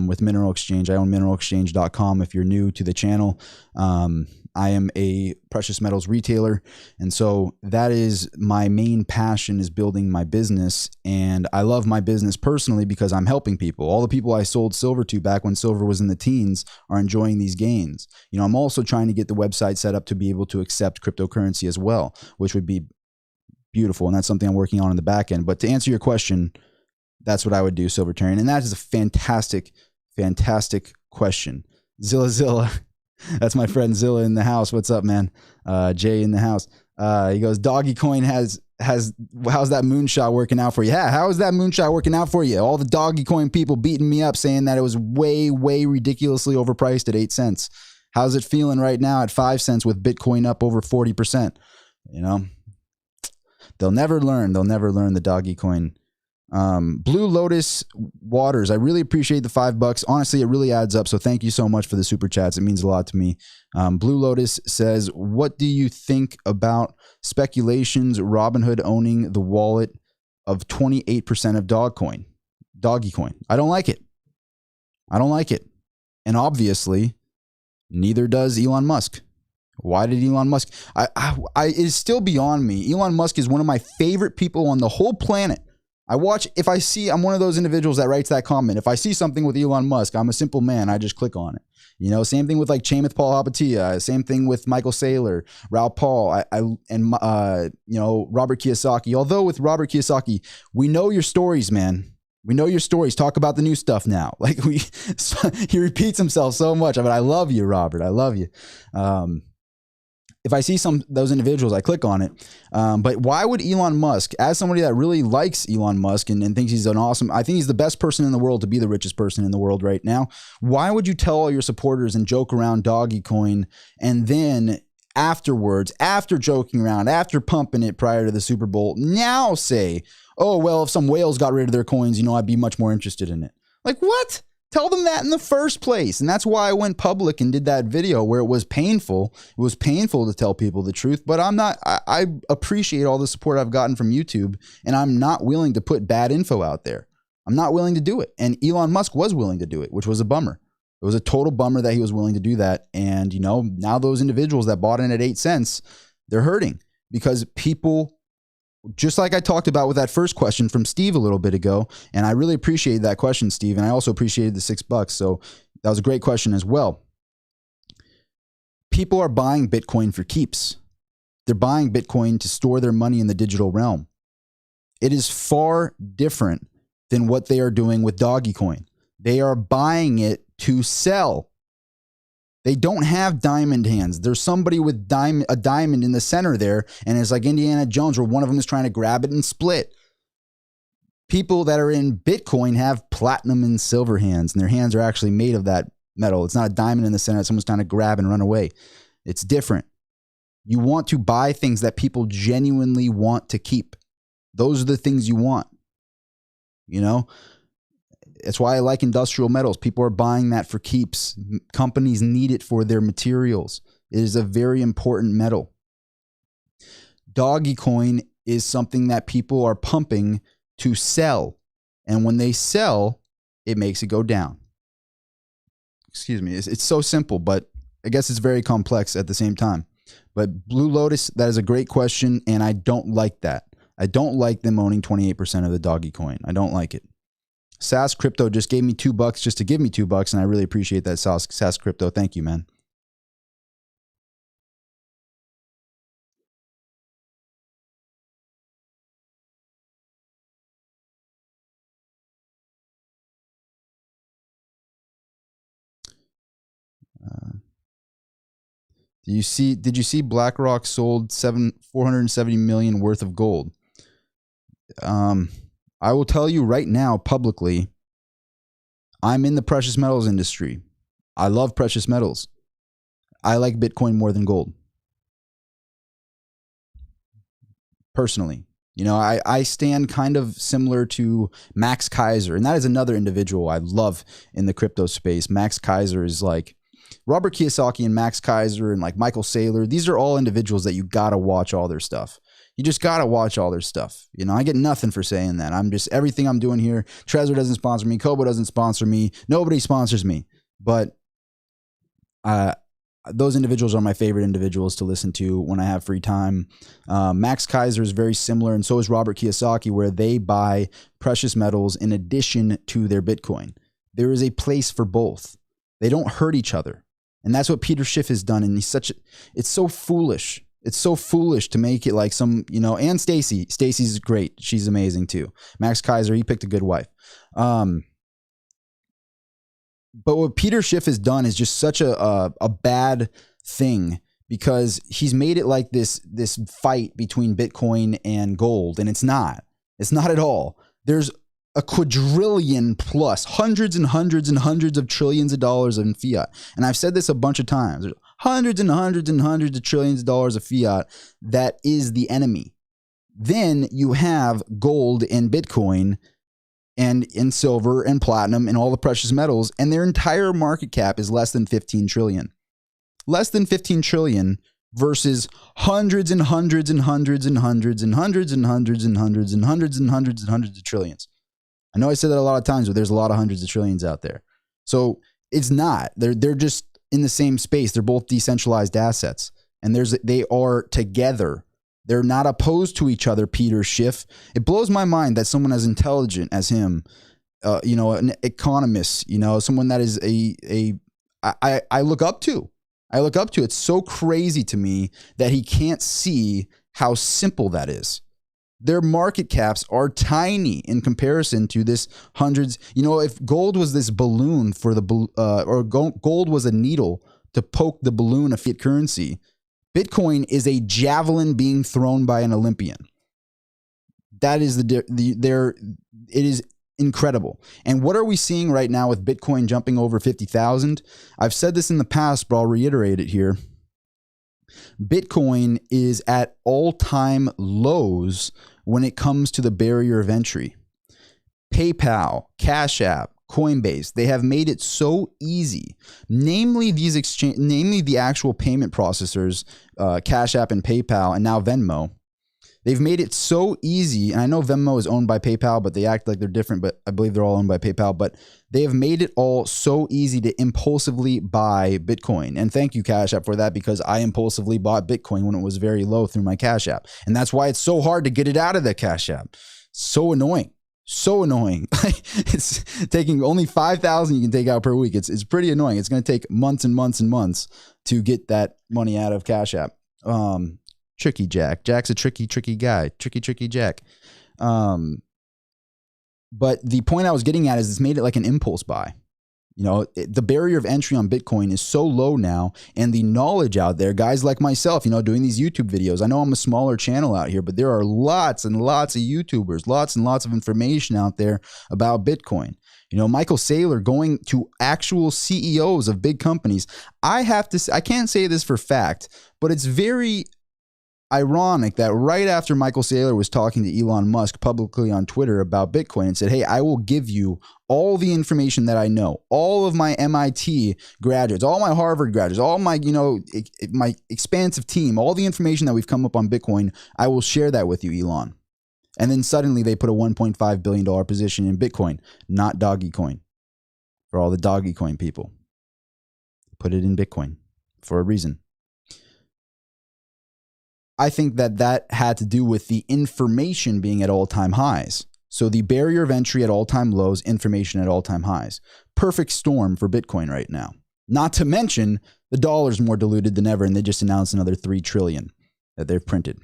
with Mineral Exchange. I own mineralexchange.com if you're new to the channel. I am a precious metals retailer, and so that is my main passion, is building my business. And I love my business personally because I'm helping people. All the people I sold silver to back when silver was in the teens are enjoying these gains. You know, I'm also trying to get the website set up to be able to accept cryptocurrency as well, which would be beautiful, and that's something I'm working on in the back end. But to answer your question, that's what I would do, Silvertarian. And that is a fantastic, fantastic question. Zilla. That's my friend Zilla in the house. What's up, man? Jay in the house. He goes, Doggy Coin how's that moonshot working out for you? Yeah, how is that moonshot working out for you? All the Doggy Coin people beating me up saying that it was way, way ridiculously overpriced at 8 cents. How's it feeling right now at 5 cents with Bitcoin up over 40%? You know, they'll never learn. They'll never learn, the Doggy Coin. Blue Lotus Waters, I really appreciate the $5. Honestly, it really adds up. So thank you so much for the super chats. It means a lot to me. Blue Lotus says, what do you think about speculations Robinhood owning the wallet of 28% of Doggy Coin? I don't like it. I don't like it. And obviously, neither does Elon Musk. Why did Elon Musk? It is still beyond me. Elon Musk is one of my favorite people on the whole planet. I'm one of those individuals that writes that comment. If I see something with Elon Musk, I'm a simple man. I just click on it. You know, same thing with like Chamath Palihapitiya, same thing with Michael Saylor, Raoul Paul, and Robert Kiyosaki. Although with Robert Kiyosaki, we know your stories, man. We know your stories. Talk about the new stuff now. Like he repeats himself so much. I mean, I love you, Robert. I love you. If I see those individuals, I click on it. But why would Elon Musk, as somebody that really likes Elon Musk and thinks he's I think he's the best person in the world to be the richest person in the world right now. Why would you tell all your supporters and joke around Doggy Coin, and then afterwards, after joking around, after pumping it prior to the Super Bowl, now say, oh, well, if some whales got rid of their coins, you know, I'd be much more interested in it. Like, what? Tell them that in the first place. And that's why I went public and did that video where it was painful. It was painful to tell people the truth, but I appreciate all the support I've gotten from YouTube, and I'm not willing to put bad info out there. I'm not willing to do it. And Elon Musk was willing to do it, which was a bummer. It was a total bummer that he was willing to do that. And, you know, now those individuals that bought in at 8 cents, they're hurting because people, just like I talked about with that first question from Steve a little bit ago, and I really appreciated that question, Steve, and I also appreciated the $6. So that was a great question as well. People are buying Bitcoin for keeps. They're buying Bitcoin to store their money in the digital realm. It is far different than what they are doing with Doggy Coin. They are buying it to sell. They don't have diamond hands. There's somebody with a diamond in the center there, and it's like Indiana Jones where one of them is trying to grab it and split. People that are in Bitcoin have platinum and silver hands, and their hands are actually made of that metal. It's not a diamond in the center that someone's trying to grab and run away. It's different. You want to buy things that people genuinely want to keep. Those are the things you want. You know, that's why I like industrial metals. People are buying that for keeps. Companies need it for their materials. It is a very important metal. Doggy coin is something that people are pumping to sell. And when they sell, it makes it go down. Excuse me. It's so simple, but I guess it's very complex at the same time. But Blue Lotus, that is a great question, and I don't like that. I don't like them owning 28% of the doggy coin. I don't like it. SAS Crypto just gave me $2 just to give me $2, and I really appreciate that, SAS Crypto. Thank you, man. Did you see BlackRock sold $470 million worth of gold? I will tell you right now publicly, I'm in the precious metals industry. I love precious metals. I like Bitcoin more than gold. Personally. You know, I stand kind of similar to Max Kaiser, and that is another individual I love in the crypto space. Max Kaiser is like Robert Kiyosaki and Max Kaiser and like Michael Saylor. These are all individuals that you got to watch all their stuff. You just got to watch all their stuff. You know, I get nothing for saying that. I'm just, everything I'm doing here, Trezor doesn't sponsor me. Cobo doesn't sponsor me. Nobody sponsors me. But those individuals are my favorite individuals to listen to when I have free time. Max Kaiser is very similar, and so is Robert Kiyosaki, where they buy precious metals in addition to their Bitcoin. There is a place for both. They don't hurt each other. And that's what Peter Schiff has done. And it's so foolish. It's so foolish to make it like some, you know, and Stacy. Stacy's great. She's amazing too. Max Kaiser, he picked a good wife. But what Peter Schiff has done is just such a bad thing, because he's made it like this fight between Bitcoin and gold, and it's not. It's not at all. There's a quadrillion plus, hundreds and hundreds and hundreds of trillions of dollars in fiat. And I've said this a bunch of times. There's hundreds and hundreds and hundreds of trillions of dollars of fiat that is the enemy. Then you have gold and Bitcoin and silver and platinum and all the precious metals, and their entire market cap is less than 15 trillion. Less than 15 trillion versus hundreds and hundreds and hundreds and hundreds and hundreds and hundreds and hundreds and hundreds and hundreds and hundreds of trillions. I know I said that a lot of times, but there's a lot of hundreds of trillions out there. So it's not. They're just in the same space. They're both decentralized assets, and they are together. They're not opposed to each other, Peter Schiff. It blows my mind that someone as intelligent as him, you know, an economist, you know, someone that is I look up to. I look up to. It's so crazy to me that he can't see how simple that is. Their market caps are tiny in comparison to this hundreds. You know, if gold was this balloon for gold was a needle to poke the balloon of fiat currency, Bitcoin is a javelin being thrown by an Olympian. That is it is incredible. And what are we seeing right now with Bitcoin jumping over 50,000? I've said this in the past, but I'll reiterate it here. Bitcoin is at all-time lows when it comes to the barrier of entry. PayPal, Cash App, Coinbase, they have made it so easy. Namely the actual payment processors, Cash App and PayPal, and now Venmo. They've made it so easy, and I know Venmo is owned by PayPal, but they act like they're different, but I believe they're all owned by PayPal, but they have made it all so easy to impulsively buy Bitcoin. And thank you, Cash App, for that, because I impulsively bought Bitcoin when it was very low through my Cash App. And that's why it's so hard to get it out of the Cash App. So annoying. So annoying. It's taking only 5,000 you can take out per week. It's pretty annoying. It's going to take months and months and months to get that money out of Cash App. Tricky Jack. Jack's a tricky guy. Tricky Jack. But the point I was getting at is it's made it like an impulse buy. You know, the barrier of entry on Bitcoin is so low now, and the knowledge out there, guys like myself, you know, doing these YouTube videos. I know I'm a smaller channel out here, but there are lots and lots of YouTubers, lots and lots of information out there about Bitcoin. You know, Michael Saylor going to actual CEOs of big companies. I can't say this for fact, but it's very ironic that right after Michael Saylor was talking to Elon Musk publicly on Twitter about Bitcoin and said, hey, I will give you all the information that I know, all of my MIT graduates, all my Harvard graduates, all my, my expansive team, all the information that we've come up on Bitcoin, I will share that with you, Elon. And then suddenly they put a $1.5 billion position in Bitcoin, not Dogecoin. For all the Dogecoin people, put it in Bitcoin for a reason. I think that had to do with the information being at all-time highs. So the barrier of entry at all-time lows, information at all-time highs. Perfect storm for Bitcoin right now. Not to mention the dollar's more diluted than ever, and they just announced another $3 trillion that they've printed.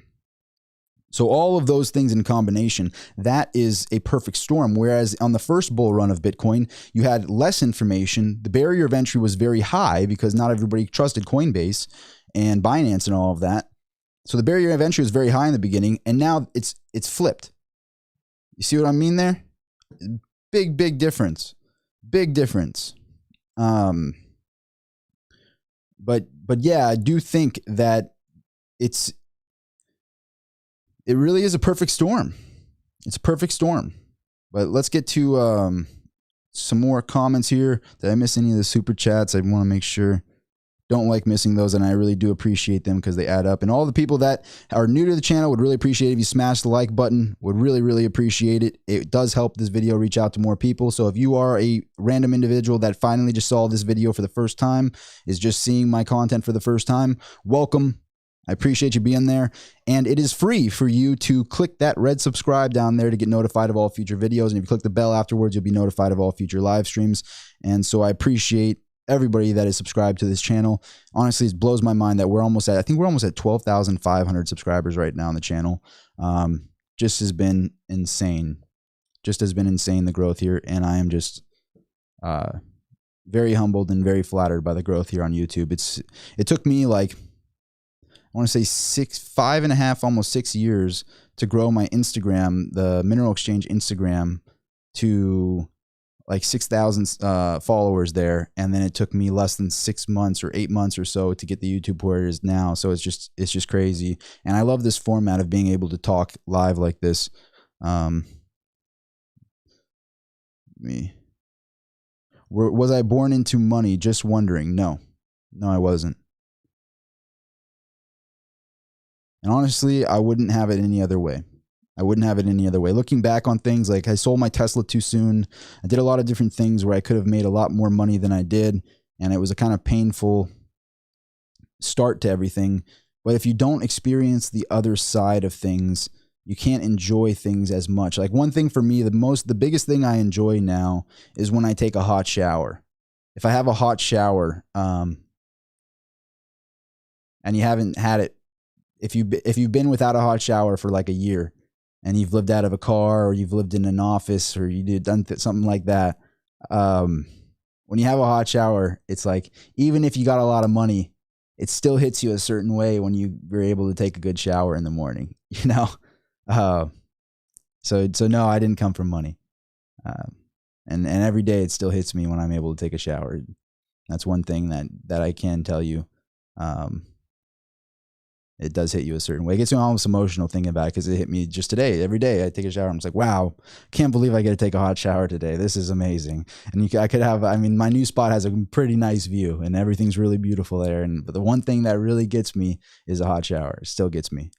So all of those things in combination, that is a perfect storm. Whereas on the first bull run of Bitcoin, you had less information. The barrier of entry was very high because not everybody trusted Coinbase and Binance and all of that. So the barrier of entry was very high in the beginning, and now it's flipped. You see what I mean there? Big difference. Big difference. But yeah, I do think that it really is a perfect storm. It's a perfect storm. But let's get to some more comments here. Did I miss any of the super chats? I want to make sure. Don't like missing those, and I really do appreciate them because they add up. And all the people that are new to the channel would really appreciate it if you smash the like button. Would really appreciate it. It does help this video reach out to more people. So if you are a random individual that finally just saw this video for the first time, is just seeing my content for the first time, welcome. I appreciate you being there. And it is free for you to click that red subscribe down there to get notified of all future videos. And if you click the bell afterwards, you'll be notified of all future live streams. And so I appreciate everybody that is subscribed to this channel. Honestly, it blows my mind that I think we're almost at 12,500 subscribers right now on the channel. Just has been insane. Just has been insane, the growth here. And I am just very humbled and very flattered by the growth here on YouTube. It took me like, I want to say 5.5, almost 6 years to grow my Instagram, the Mineral Exchange Instagram, to like 6,000 followers there, and then it took me less than 6 months or 8 months or so to get the YouTube where it is now. So it's just crazy, and I love this format of being able to talk live like this. Was I born into money? Just wondering. No, I wasn't. And honestly, I wouldn't have it any other way. I wouldn't have it any other way. Looking back on things, like I sold my Tesla too soon. I did a lot of different things where I could have made a lot more money than I did. And it was a kind of painful start to everything. But if you don't experience the other side of things, you can't enjoy things as much. Like one thing for me, the biggest thing I enjoy now is when I take a hot shower. If I have a hot shower, and you haven't had it, if you've been without a hot shower for like a year, and you've lived out of a car, or you've lived in an office, or done something like that, when you have a hot shower, it's like, even if you got a lot of money, it still hits you a certain way when you're able to take a good shower in the morning, you know? So no, I didn't come from money. And every day it still hits me when I'm able to take a shower. That's one thing that I can tell you. It does hit you a certain way. It gets me almost emotional thinking about it, because it hit me just today. Every day I take a shower, I'm just like, wow, can't believe I get to take a hot shower today. This is amazing. And I could have, my new spot has a pretty nice view, and everything's really beautiful there. But the one thing that really gets me is a hot shower. It still gets me.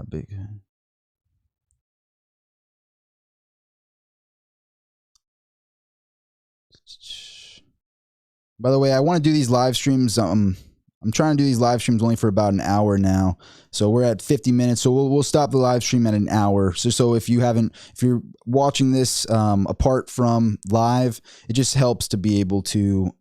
Big. By the way, I want to do these live streams. I'm trying to do these live streams only for about an hour now. So we're at 50 minutes. So we'll stop the live stream at an hour. So if you're watching this apart from live, it just helps to be able to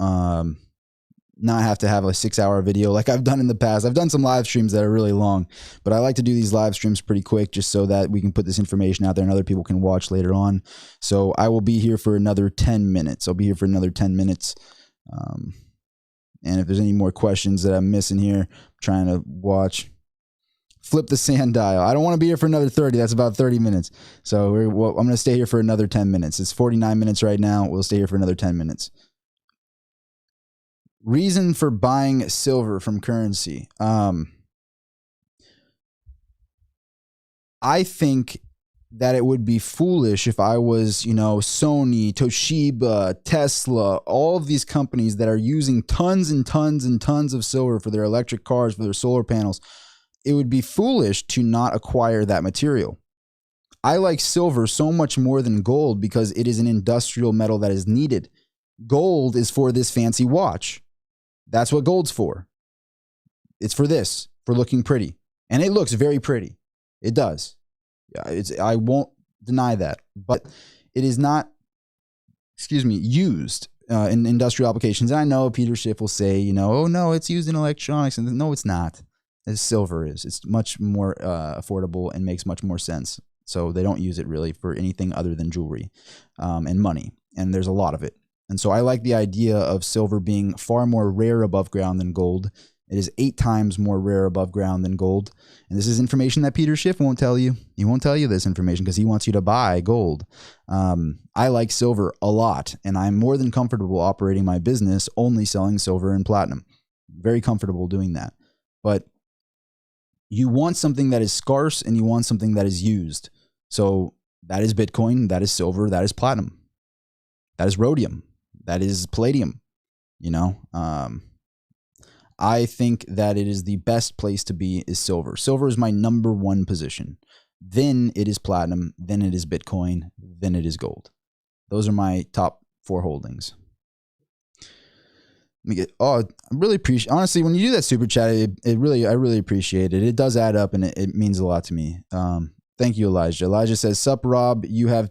not have to have a 6-hour video like I've done in the past. I've done some live streams that are really long, but I like to do these live streams pretty quick, just so that we can put this information out there and other people can watch later on. So I will be here for another 10 minutes. I'll be here for another 10 minutes. And if there's any more questions that I'm missing here, I'm trying to watch. Flip the sand dial. I don't want to be here for another 30. That's about 30 minutes. So I'm going to stay here for another 10 minutes. It's 49 minutes right now. We'll stay here for another 10 minutes. Reason for buying silver from currency. I think that it would be foolish if I was, Sony, Toshiba, Tesla, all of these companies that are using tons and tons and tons of silver for their electric cars, for their solar panels. It would be foolish to not acquire that material. I like silver so much more than gold because it is an industrial metal that is needed. Gold is for this fancy watch. That's what gold's for. It's for this, for looking pretty. And it looks very pretty. It does. I won't deny that. But it is not, used in industrial applications. And I know Peter Schiff will say, oh no, it's used in electronics. And no, it's not. As silver is. It's much more affordable and makes much more sense. So they don't use it really for anything other than jewelry and money. And there's a lot of it. And so I like the idea of silver being far more rare above ground than gold. It is 8 times more rare above ground than gold. And this is information that Peter Schiff won't tell you. He won't tell you this information because he wants you to buy gold. I like silver a lot, and I'm more than comfortable operating my business only selling silver and platinum. Very comfortable doing that. But you want something that is scarce and you want something that is used. So that is Bitcoin, that is silver, that is platinum, that is rhodium, that is palladium. I think that it is the best place to be is silver. Silver is my number 1 position. Then it is platinum, then it is Bitcoin, then it is gold. Those are my top 4 holdings. I really appreciate, honestly, when you do that super chat, I really appreciate it. It does add up and it means a lot to me. Thank you, Elijah. Elijah says, "Sup, Rob, you have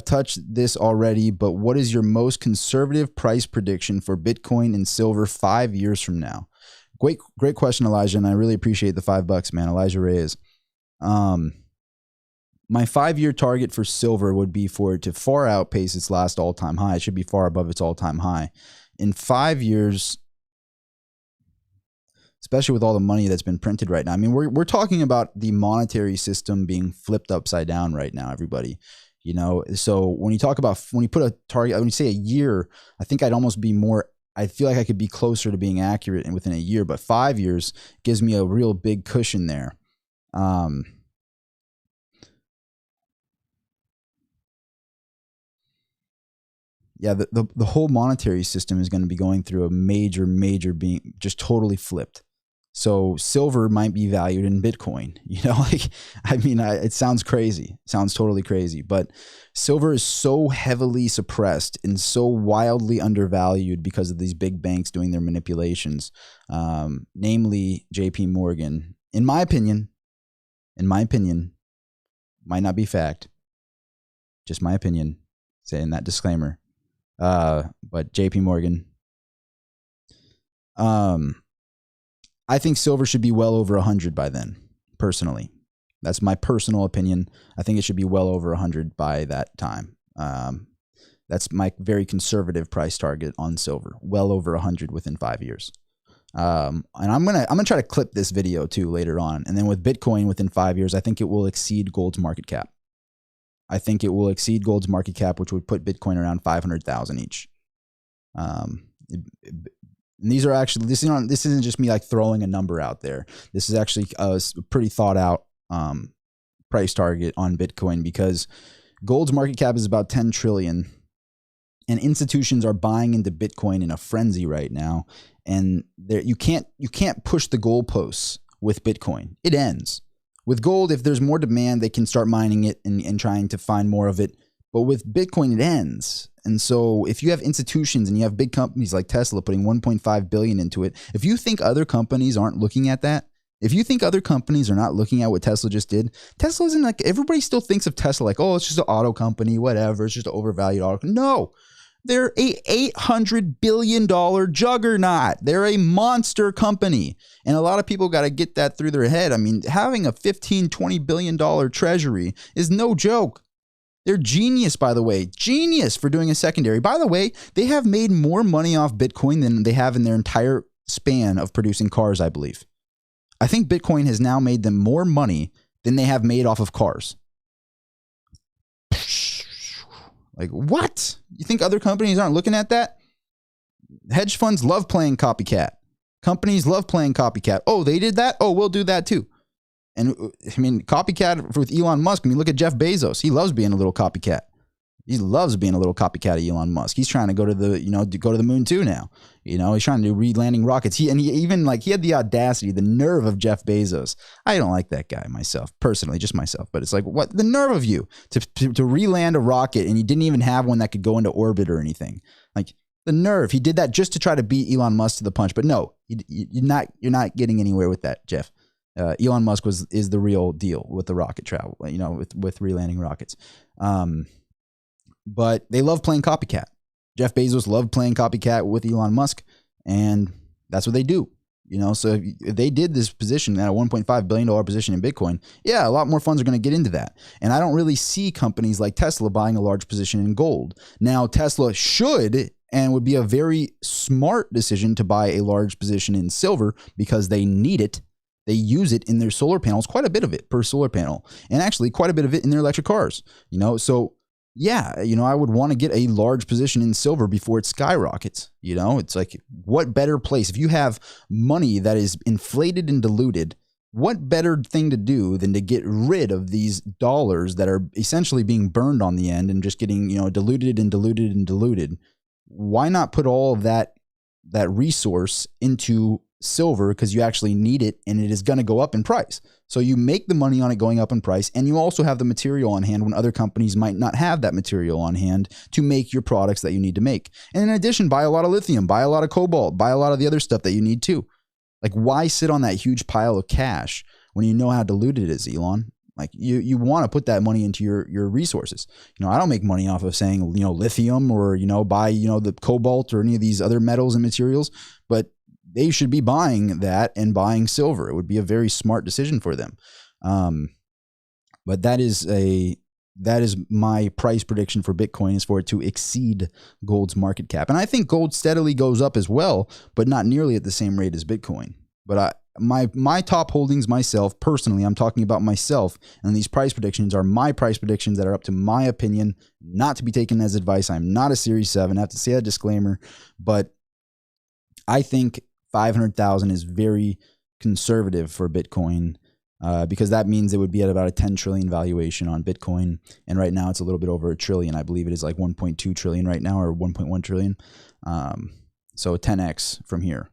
touched this already, but what is your most conservative price prediction for Bitcoin and silver 5 years from now?" Great question, Elijah. And I really appreciate the $5, man. Elijah Reyes. My 5-year target for silver would be for it to far outpace its last all-time high. It should be far above its all-time high. In 5 years, especially with all the money that's been printed right now. I mean, we're talking about the monetary system being flipped upside down right now, everybody. So when you put a target, when you say a year, I think I'd almost be more, I feel like I could be closer to being accurate within a year, but 5 years gives me a real big cushion there. Yeah, the whole monetary system is going to be going through a major being just totally flipped. So silver might be valued in Bitcoin, it sounds crazy. It sounds totally crazy, but silver is so heavily suppressed and so wildly undervalued because of these big banks doing their manipulations, namely JP Morgan. In my opinion, might not be fact, just my opinion, saying that disclaimer. But JP Morgan, I think silver should be well over 100 by then, personally. That's my personal opinion. I think it should be well over 100 by that time. That's my very conservative price target on silver, well over 100 within 5 years. And I'm gonna try to clip this video too later on. And then with Bitcoin within 5 years, I think it will exceed gold's market cap. I think it will exceed gold's market cap, which would put Bitcoin around 500,000 each. And these are actually, this isn't just me like throwing a number out there. This is actually a pretty thought out price target on Bitcoin, because gold's market cap is about 10 trillion and institutions are buying into Bitcoin in a frenzy right now. And you can't push the goalposts with Bitcoin. It ends. With gold, if there's more demand, they can start mining it and trying to find more of it. But with Bitcoin, it ends. And so if you have institutions and you have big companies like Tesla putting 1.5 billion into it, if you think other companies aren't looking at that, if you think other companies are not looking at what Tesla just did, Tesla isn't like, everybody still thinks of Tesla like, oh, it's just an auto company, whatever. It's just an overvalued auto. No, they're a $800 billion juggernaut. They're a monster company. And a lot of people got to get that through their head. I mean, having a $15, $20 billion treasury is no joke. They're genius, by the way. Genius for doing a secondary. By the way, they have made more money off Bitcoin than they have in their entire span of producing cars, I believe. I think Bitcoin has now made them more money than they have made off of cars. Like, what? You think other companies aren't looking at that? Hedge funds love playing copycat. Companies love playing copycat. Oh, they did that? Oh, we'll do that too. And I mean, copycat with Elon Musk. I mean, look at Jeff Bezos. He loves being a little copycat. He loves being a little copycat of Elon Musk. He's trying to go to the moon too now. He's trying to do re-landing rockets. He had the audacity, the nerve of Jeff Bezos. I don't like that guy myself, personally, just myself. But it's like, what the nerve of you to re-land a rocket, and you didn't even have one that could go into orbit or anything. Like, the nerve. He did that just to try to beat Elon Musk to the punch. But no, you're not getting anywhere with that, Jeff. Elon Musk is the real deal with the rocket travel. With re-landing rockets. But they love playing copycat. Jeff Bezos loved playing copycat with Elon Musk, and that's what they do. So if they did this position at a $1.5 billion position in Bitcoin, yeah, a lot more funds are going to get into that. And I don't really see companies like Tesla buying a large position in gold. Now, Tesla should and would be a very smart decision to buy a large position in silver because they need it. They use it in their solar panels, quite a bit of it per solar panel, and actually quite a bit of it in their electric cars. So yeah, I would want to get a large position in silver before it skyrockets. It's like, what better place? If you have money that is inflated and diluted, what better thing to do than to get rid of these dollars that are essentially being burned on the end and just getting, diluted and diluted and diluted? Why not put all of that resource into silver, because you actually need it and it is going to go up in price. So you make the money on it going up in price, and you also have the material on hand when other companies might not have that material on hand to make your products that you need to make. And in addition, buy a lot of lithium, buy a lot of cobalt, buy a lot of the other stuff that you need too. Like, why sit on that huge pile of cash when you know how diluted it is, Elon? Like, you want to put that money into your resources. I don't make money off of saying, lithium or, buy, the cobalt or any of these other metals and materials, but they should be buying that and buying silver. It would be a very smart decision for them. But that is my price prediction for Bitcoin, is for it to exceed gold's market cap. And I think gold steadily goes up as well, but not nearly at the same rate as Bitcoin. But my top holdings myself, personally, I'm talking about myself, and these price predictions are my price predictions that are up to my opinion, not to be taken as advice. I'm not a Series 7. I have to say a disclaimer, but I think 500,000 is very conservative for Bitcoin, because that means it would be at about a 10 trillion valuation on Bitcoin. And right now it's a little bit over $1 trillion. I believe it is like 1.2 trillion right now, or 1.1 trillion. So 10x from here.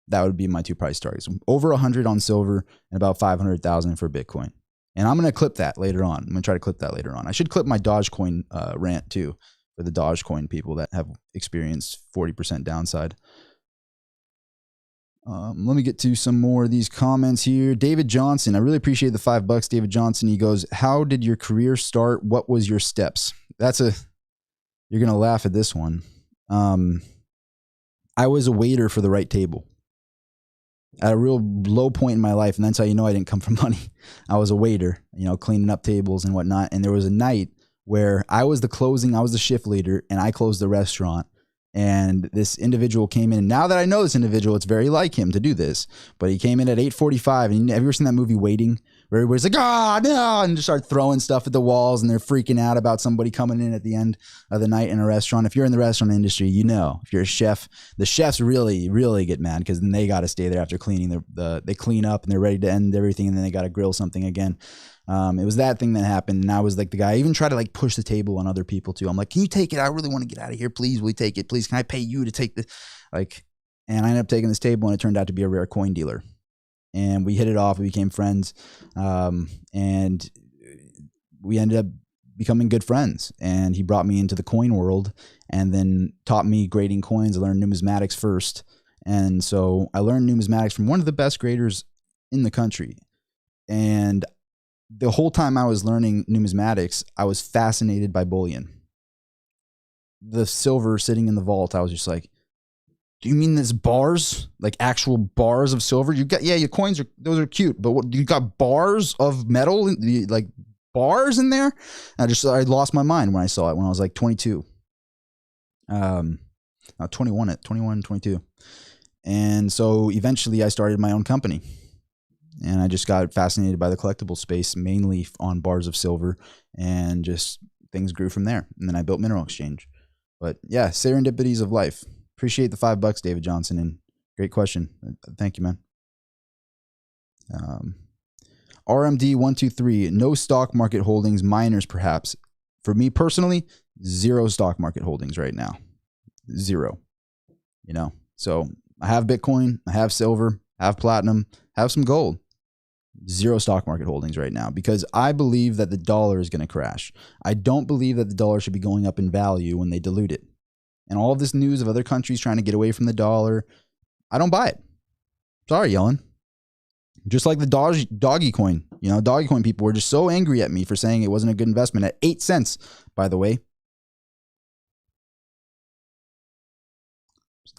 That would be my two price targets. Over 100 on silver and about 500,000 for Bitcoin. And I'm going to clip that later on. I'm going to try to clip that later on. I should clip my Dogecoin rant too, for the Dogecoin people that have experienced 40% downside. Let me get to some more of these comments here. David Johnson, I really appreciate the $5, David Johnson. He goes, how did your career start? What was your steps? You're going to laugh at this one. I was a waiter for the right table at a real low point in my life. And that's how you know I didn't come from money. I was a waiter, cleaning up tables and whatnot. And there was a night where I was the shift leader, and I closed the restaurant. And this individual came in. Now that I know this individual, it's very like him to do this. But he came in at 8:45. And have you ever seen that movie Waiting, where everybody's like, no, and just start throwing stuff at the walls, and they're freaking out about somebody coming in at the end of the night in a restaurant. If you're in the restaurant industry, if you're a chef, the chefs really, really get mad, because then they got to stay there after cleaning. They clean up and they're ready to end everything, and then they got to grill something again. It was that thing that happened, and I was like the guy. I even tried to push the table on other people too. I'm like, can you take it? I really want to get out of here. Please, will you take it? Please, can I pay you to take the And I ended up taking this table, and it turned out to be a rare coin dealer. And we hit it off. We became friends, and we ended up becoming good friends. And he brought me into the coin world, and then taught me grading coins. I learned numismatics first, and so I learned numismatics from one of the best graders in the country. And the whole time I was learning numismatics, I was fascinated by bullion. The silver sitting in the vault, I was just like, do you mean there's bars? Like actual bars of silver? You got, your coins those are cute, but what, you got bars of metal, like bars in there? I lost my mind when I saw it when I was like 22. 21, 22. And so eventually I started my own company. And I just got fascinated by the collectible space, mainly on bars of silver, and just things grew from there. And then I built Mineral Exchange. But yeah, serendipities of life. Appreciate the $5, David Johnson, and great question. Thank you, man. RMD123, no stock market holdings, miners perhaps. For me personally, zero stock market holdings right now. Zero. You know, so I have Bitcoin, I have silver, I have platinum, I have some gold. Zero stock market holdings right now because I believe that the dollar is going to crash. I don't believe that the dollar should be going up in value when they dilute it. And all of this news of other countries trying to get away from the dollar, I don't buy it. Sorry, Yellen. Just like the doggy coin. You know, doggy coin people were just so angry at me for saying it wasn't a good investment at 8 cents, by the way.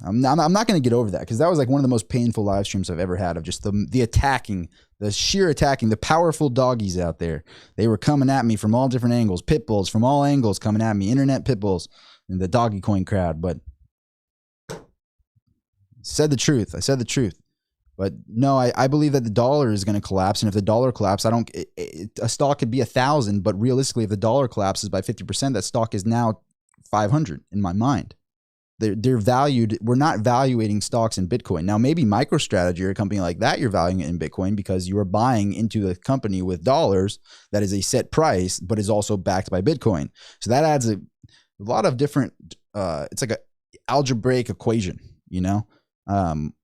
I'm not going to get over that because that was like one of the most painful live streams I've ever had of just the attacking, the sheer attacking, the powerful doggies out there. They were coming at me from all different angles, pit bulls from all angles coming at me, internet pit bulls and the doggy coin crowd. But I said the truth. But no, I believe that the dollar is going to collapse. And if the dollar collapses, a stock could be 1,000, but realistically, if the dollar collapses by 50%, that stock is now 500 in my mind. They're valued. We're not valuating stocks in Bitcoin. Now, maybe MicroStrategy or a company like that, you're valuing it in Bitcoin because you are buying into a company with dollars that is a set price, but is also backed by Bitcoin. So that adds a lot of different, it's like an algebraic equation, you know?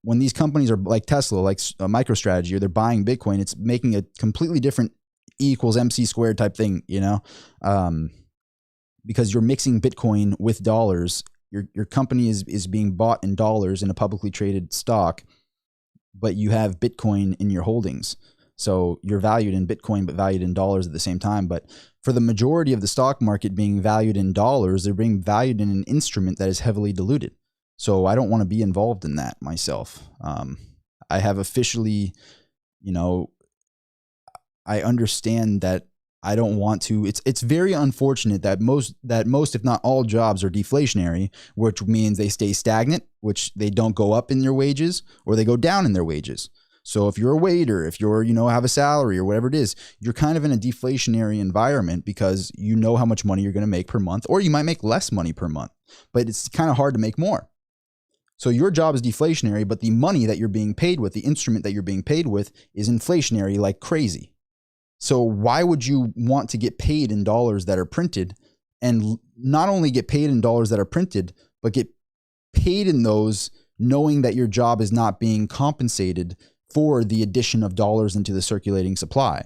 When these companies are like Tesla, like MicroStrategy, or they're buying Bitcoin, it's making a completely different E equals MC squared type thing, you know? Because you're mixing Bitcoin with dollars. Your company is being bought in dollars in a publicly traded stock, but you have Bitcoin in your holdings. So you're valued in Bitcoin, but valued in dollars at the same time. But for the majority of the stock market being valued in dollars, they're being valued in an instrument that is heavily diluted. So I don't want to be involved in that myself. I have officially, you know, I understand that I don't want to. It's very unfortunate that most, if not all, jobs are deflationary, which means they stay stagnant, which they don't go up in their wages or they go down in their wages. So if you're a waiter, if you're, you know, have a salary or whatever it is, you're kind of in a deflationary environment because you know how much money you're going to make per month, or you might make less money per month, but it's kind of hard to make more. So your job is deflationary, but the money that you're being paid with, the instrument that you're being paid with, is inflationary like crazy. So why would you want to get paid in dollars that are printed, and not only get paid in dollars that are printed, but get paid in those knowing that your job is not being compensated for the addition of dollars into the circulating supply?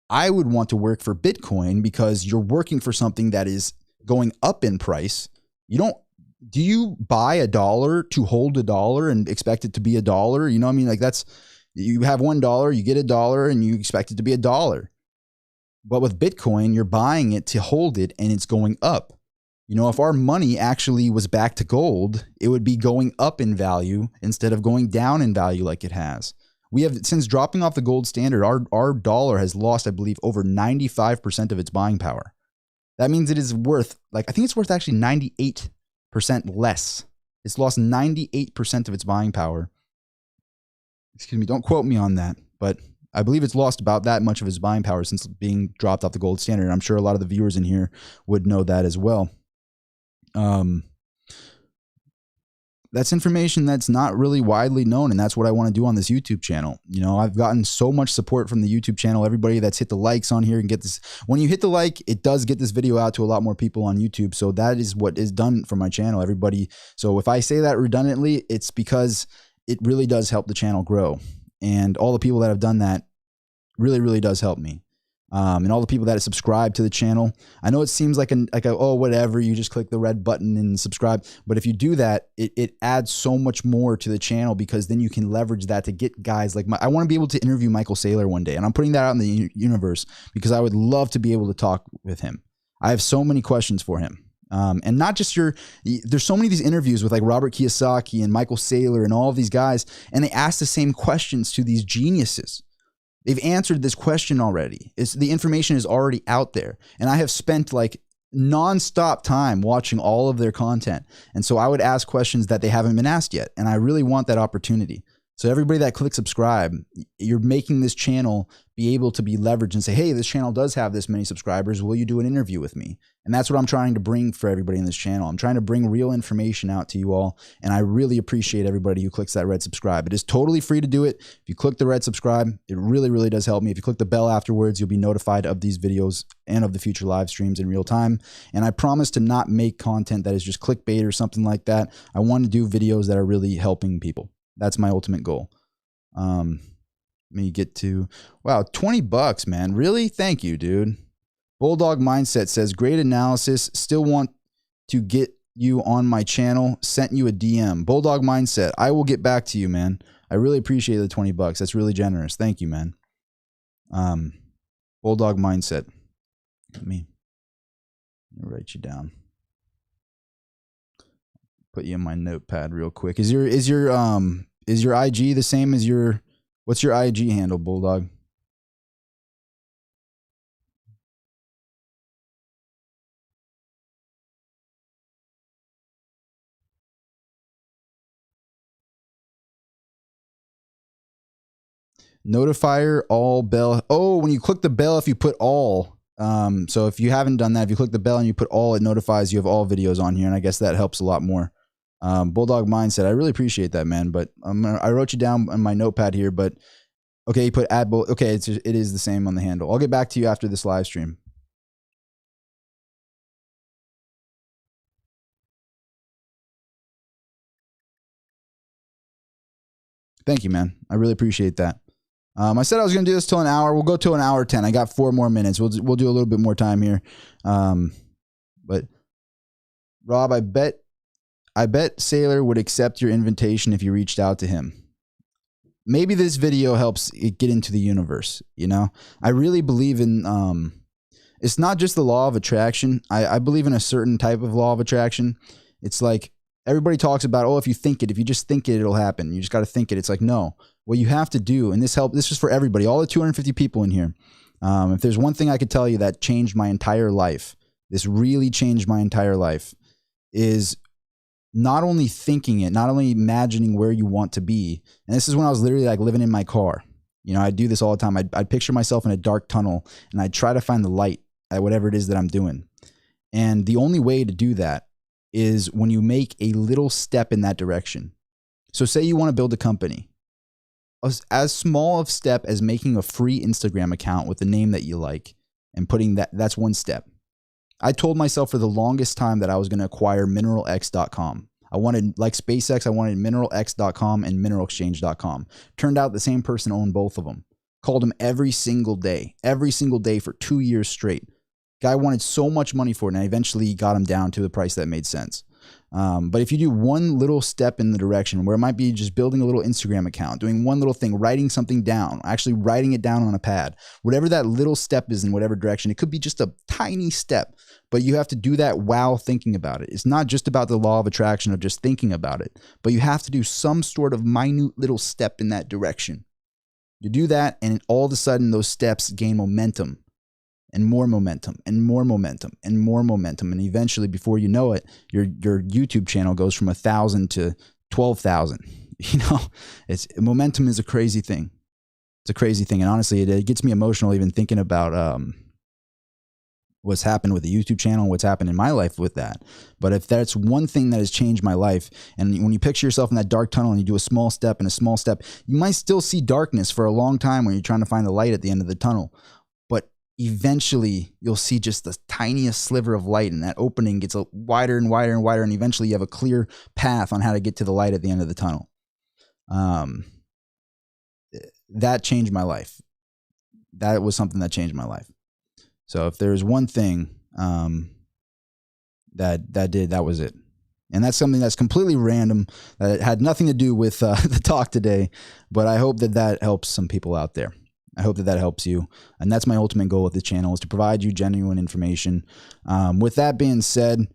I would want to work for Bitcoin because you're working for something that is going up in price. Do you buy $1 to hold $1 and expect it to be $1? You know what I mean? Like you have $1, you get $1 and you expect it to be $1. But with Bitcoin, you're buying it to hold it and it's going up. You know, if our money actually was back to gold, it would be going up in value instead of going down in value like it has. We have, since dropping off the gold standard, our dollar has lost, I believe, over 95% of its buying power. That means it is worth, I think it's worth actually 98% less. It's lost 98% of its buying power. Excuse me, don't quote me on that, but I believe it's lost about that much of its buying power since being dropped off the gold standard. I'm sure a lot of the viewers in here would know that as well. That's information that's not really widely known, and that's what I want to do on this YouTube channel. You know, I've gotten so much support from the YouTube channel. Everybody that's hit the likes on here and get this. When you hit the like, it does get this video out to a lot more people on YouTube. So that is what is done for my channel. Everybody. So if I say that redundantly, it's because it really does help the channel grow. And all the people that have done that really, really does help me. And all the people that have subscribed to the channel. I know it seems like oh, whatever, you just click the red button and subscribe. But if you do that, it adds so much more to the channel, because then you can leverage that to get guys like I want to be able to interview Michael Saylor one day. And I'm putting that out in the universe because I would love to be able to talk with him. I have so many questions for him. And not just there's so many of these interviews with like Robert Kiyosaki and Michael Saylor and all of these guys, and they ask the same questions to these geniuses. They've answered this question already. The information is already out there. And I have spent like nonstop time watching all of their content. And so I would ask questions that they haven't been asked yet. And I really want that opportunity. So everybody that clicks subscribe, you're making this channel be able to be leveraged and say, hey, this channel does have this many subscribers. Will you do an interview with me? And that's what I'm trying to bring for everybody in this channel. I'm trying to bring real information out to you all. And I really appreciate everybody who clicks that red subscribe. It is totally free to do it. If you click the red subscribe, it really, really does help me. If you click the bell afterwards, you'll be notified of these videos and of the future live streams in real time. And I promise to not make content that is just clickbait or something like that. I want to do videos that are really helping people. That's my ultimate goal. Let me get to, wow, 20 bucks, man. Really? Thank you, dude. Bulldog Mindset says, great analysis. Still want to get you on my channel. Sent you a DM. Bulldog Mindset, I will get back to you, man. I really appreciate the 20 bucks. That's really generous. Thank you, man. Bulldog Mindset. Let me write you down. Put you in my notepad real quick. Is your IG the same as your, what's your IG handle, Bulldog? Notifier, all, bell. Oh, when you click the bell, if you put all, so if you haven't done that, if you click the bell and you put all, it notifies you of all videos on here. And I guess that helps a lot more. Bulldog Mindset, I really appreciate that, man. But I wrote you down on my notepad here, but okay, you put add, okay, it is the same on the handle. I'll get back to you after this live stream. Thank you, man. I really appreciate that. I said I was going to do this till an hour. We'll go to an hour 10. I got 4 more minutes. We'll do a little bit more time here. But Rob, I bet Sailor would accept your invitation if you reached out to him. Maybe this video helps it get into the universe. You know, I really believe in, it's not just the law of attraction. I believe in a certain type of law of attraction. It's like everybody talks about, oh, if you think it, if you just think it, it'll happen. You just got to think it. It's like, no, what you have to do, and this is for everybody, all the 250 people in here. If there's one thing I could tell you that changed my entire life, this really changed my entire life, is not only thinking it, not only imagining where you want to be. And this is when I was literally like living in my car. You know, I do this all the time. I'd picture myself in a dark tunnel and I'd try to find the light at whatever it is that I'm doing. And the only way to do that is when you make a little step in that direction. So say you want to build a company. As small of step as making a free Instagram account with the name that you like and putting that's one step. I told myself for the longest time that I was going to acquire mineralx.com. I wanted, like SpaceX, I wanted mineralx.com and mineralexchange.com. Turned out the same person owned both of them. Called him every single day for 2 years straight. Guy wanted so much money for it, and I eventually got him down to the price that made sense. But if you do one little step in the direction where it might be just building a little Instagram account, doing one little thing, writing something down, actually writing it down on a pad, whatever that little step is in whatever direction, it could be just a tiny step, but you have to do that while thinking about it. It's not just about the law of attraction of just thinking about it, but you have to do some sort of minute little step in that direction. You do that, and all of a sudden those steps gain momentum. And more momentum, and more momentum, and more momentum. And eventually, before you know it, your YouTube channel goes from 1,000 to 12,000. You know, momentum is a crazy thing. It's a crazy thing. And honestly, it gets me emotional even thinking about what's happened with the YouTube channel and what's happened in my life with that. But if that's one thing that has changed my life, and when you picture yourself in that dark tunnel and you do a small step and a small step, you might still see darkness for a long time when you're trying to find the light at the end of the tunnel. Eventually you'll see just the tiniest sliver of light, and that opening gets wider and wider and wider, and eventually you have a clear path on how to get to the light at the end of the tunnel. That changed my life. That was something that changed my life. So if there's one thing that was it. And that's something that's completely random, that had nothing to do with the talk today, but I hope that helps some people out there. I hope that helps you. And that's my ultimate goal with this channel, is to provide you genuine information. With that being said,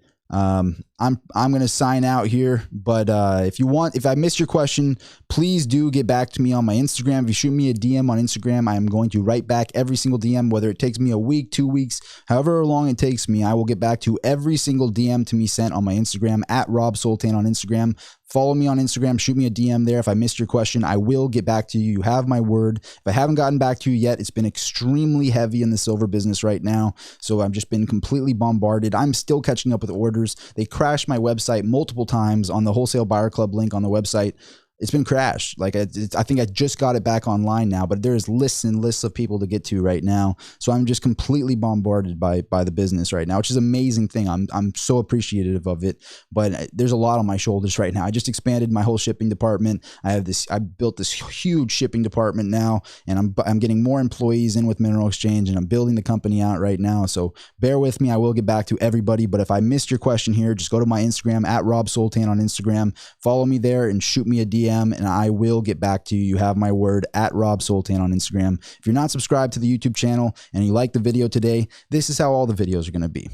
I'm going to sign out here. But if I missed your question, please do get back to me on my Instagram. If you shoot me a DM on Instagram, I am going to write back every single DM, whether it takes me a week, 2 weeks, however long it takes me. I will get back to every single DM to me sent on my Instagram at Rob Sultan on Instagram. Follow me on Instagram, shoot me a DM there. If I missed your question, I will get back to you. You have my word. If I haven't gotten back to you yet, it's been extremely heavy in the silver business right now. So I've just been completely bombarded. I'm still catching up with orders. They crashed my website multiple times on the Wholesale Buyer Club link on the website. It's been crashed. Like I think I just got it back online now, but there's lists and lists of people to get to right now. So I'm just completely bombarded by the business right now, which is an amazing thing. I'm so appreciative of it, but there's a lot on my shoulders right now. I just expanded my whole shipping department. I built this huge shipping department now, and I'm getting more employees in with Mineral Exchange, and I'm building the company out right now. So bear with me. I will get back to everybody, but if I missed your question here, just go to my Instagram at Rob Sultan on Instagram. Follow me there and shoot me a DM. And I will get back to you. You have my word at Rob Sultan on Instagram. If you're not subscribed to the YouTube channel and you like the video today, this is how all the videos are going to be.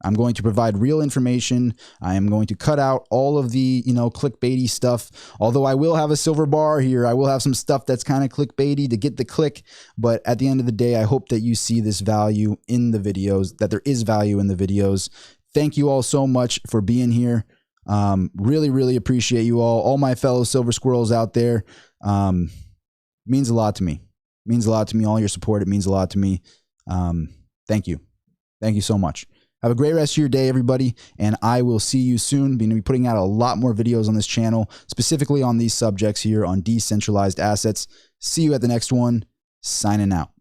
I'm going to provide real information. I am going to cut out all of the, clickbaity stuff. Although I will have a silver bar here. I will have some stuff that's kind of clickbaity to get the click. But at the end of the day, I hope that you see this value in the videos, that there is value in the videos. Thank you all so much for being here. Really, really appreciate you all my fellow silver squirrels out there. Means a lot to me. Means a lot to me. All your support. It means a lot to me. Thank you. Thank you so much. Have a great rest of your day, everybody. And I will see you soon. I'm going to be putting out a lot more videos on this channel, specifically on these subjects here on decentralized assets. See you at the next one. Signing out.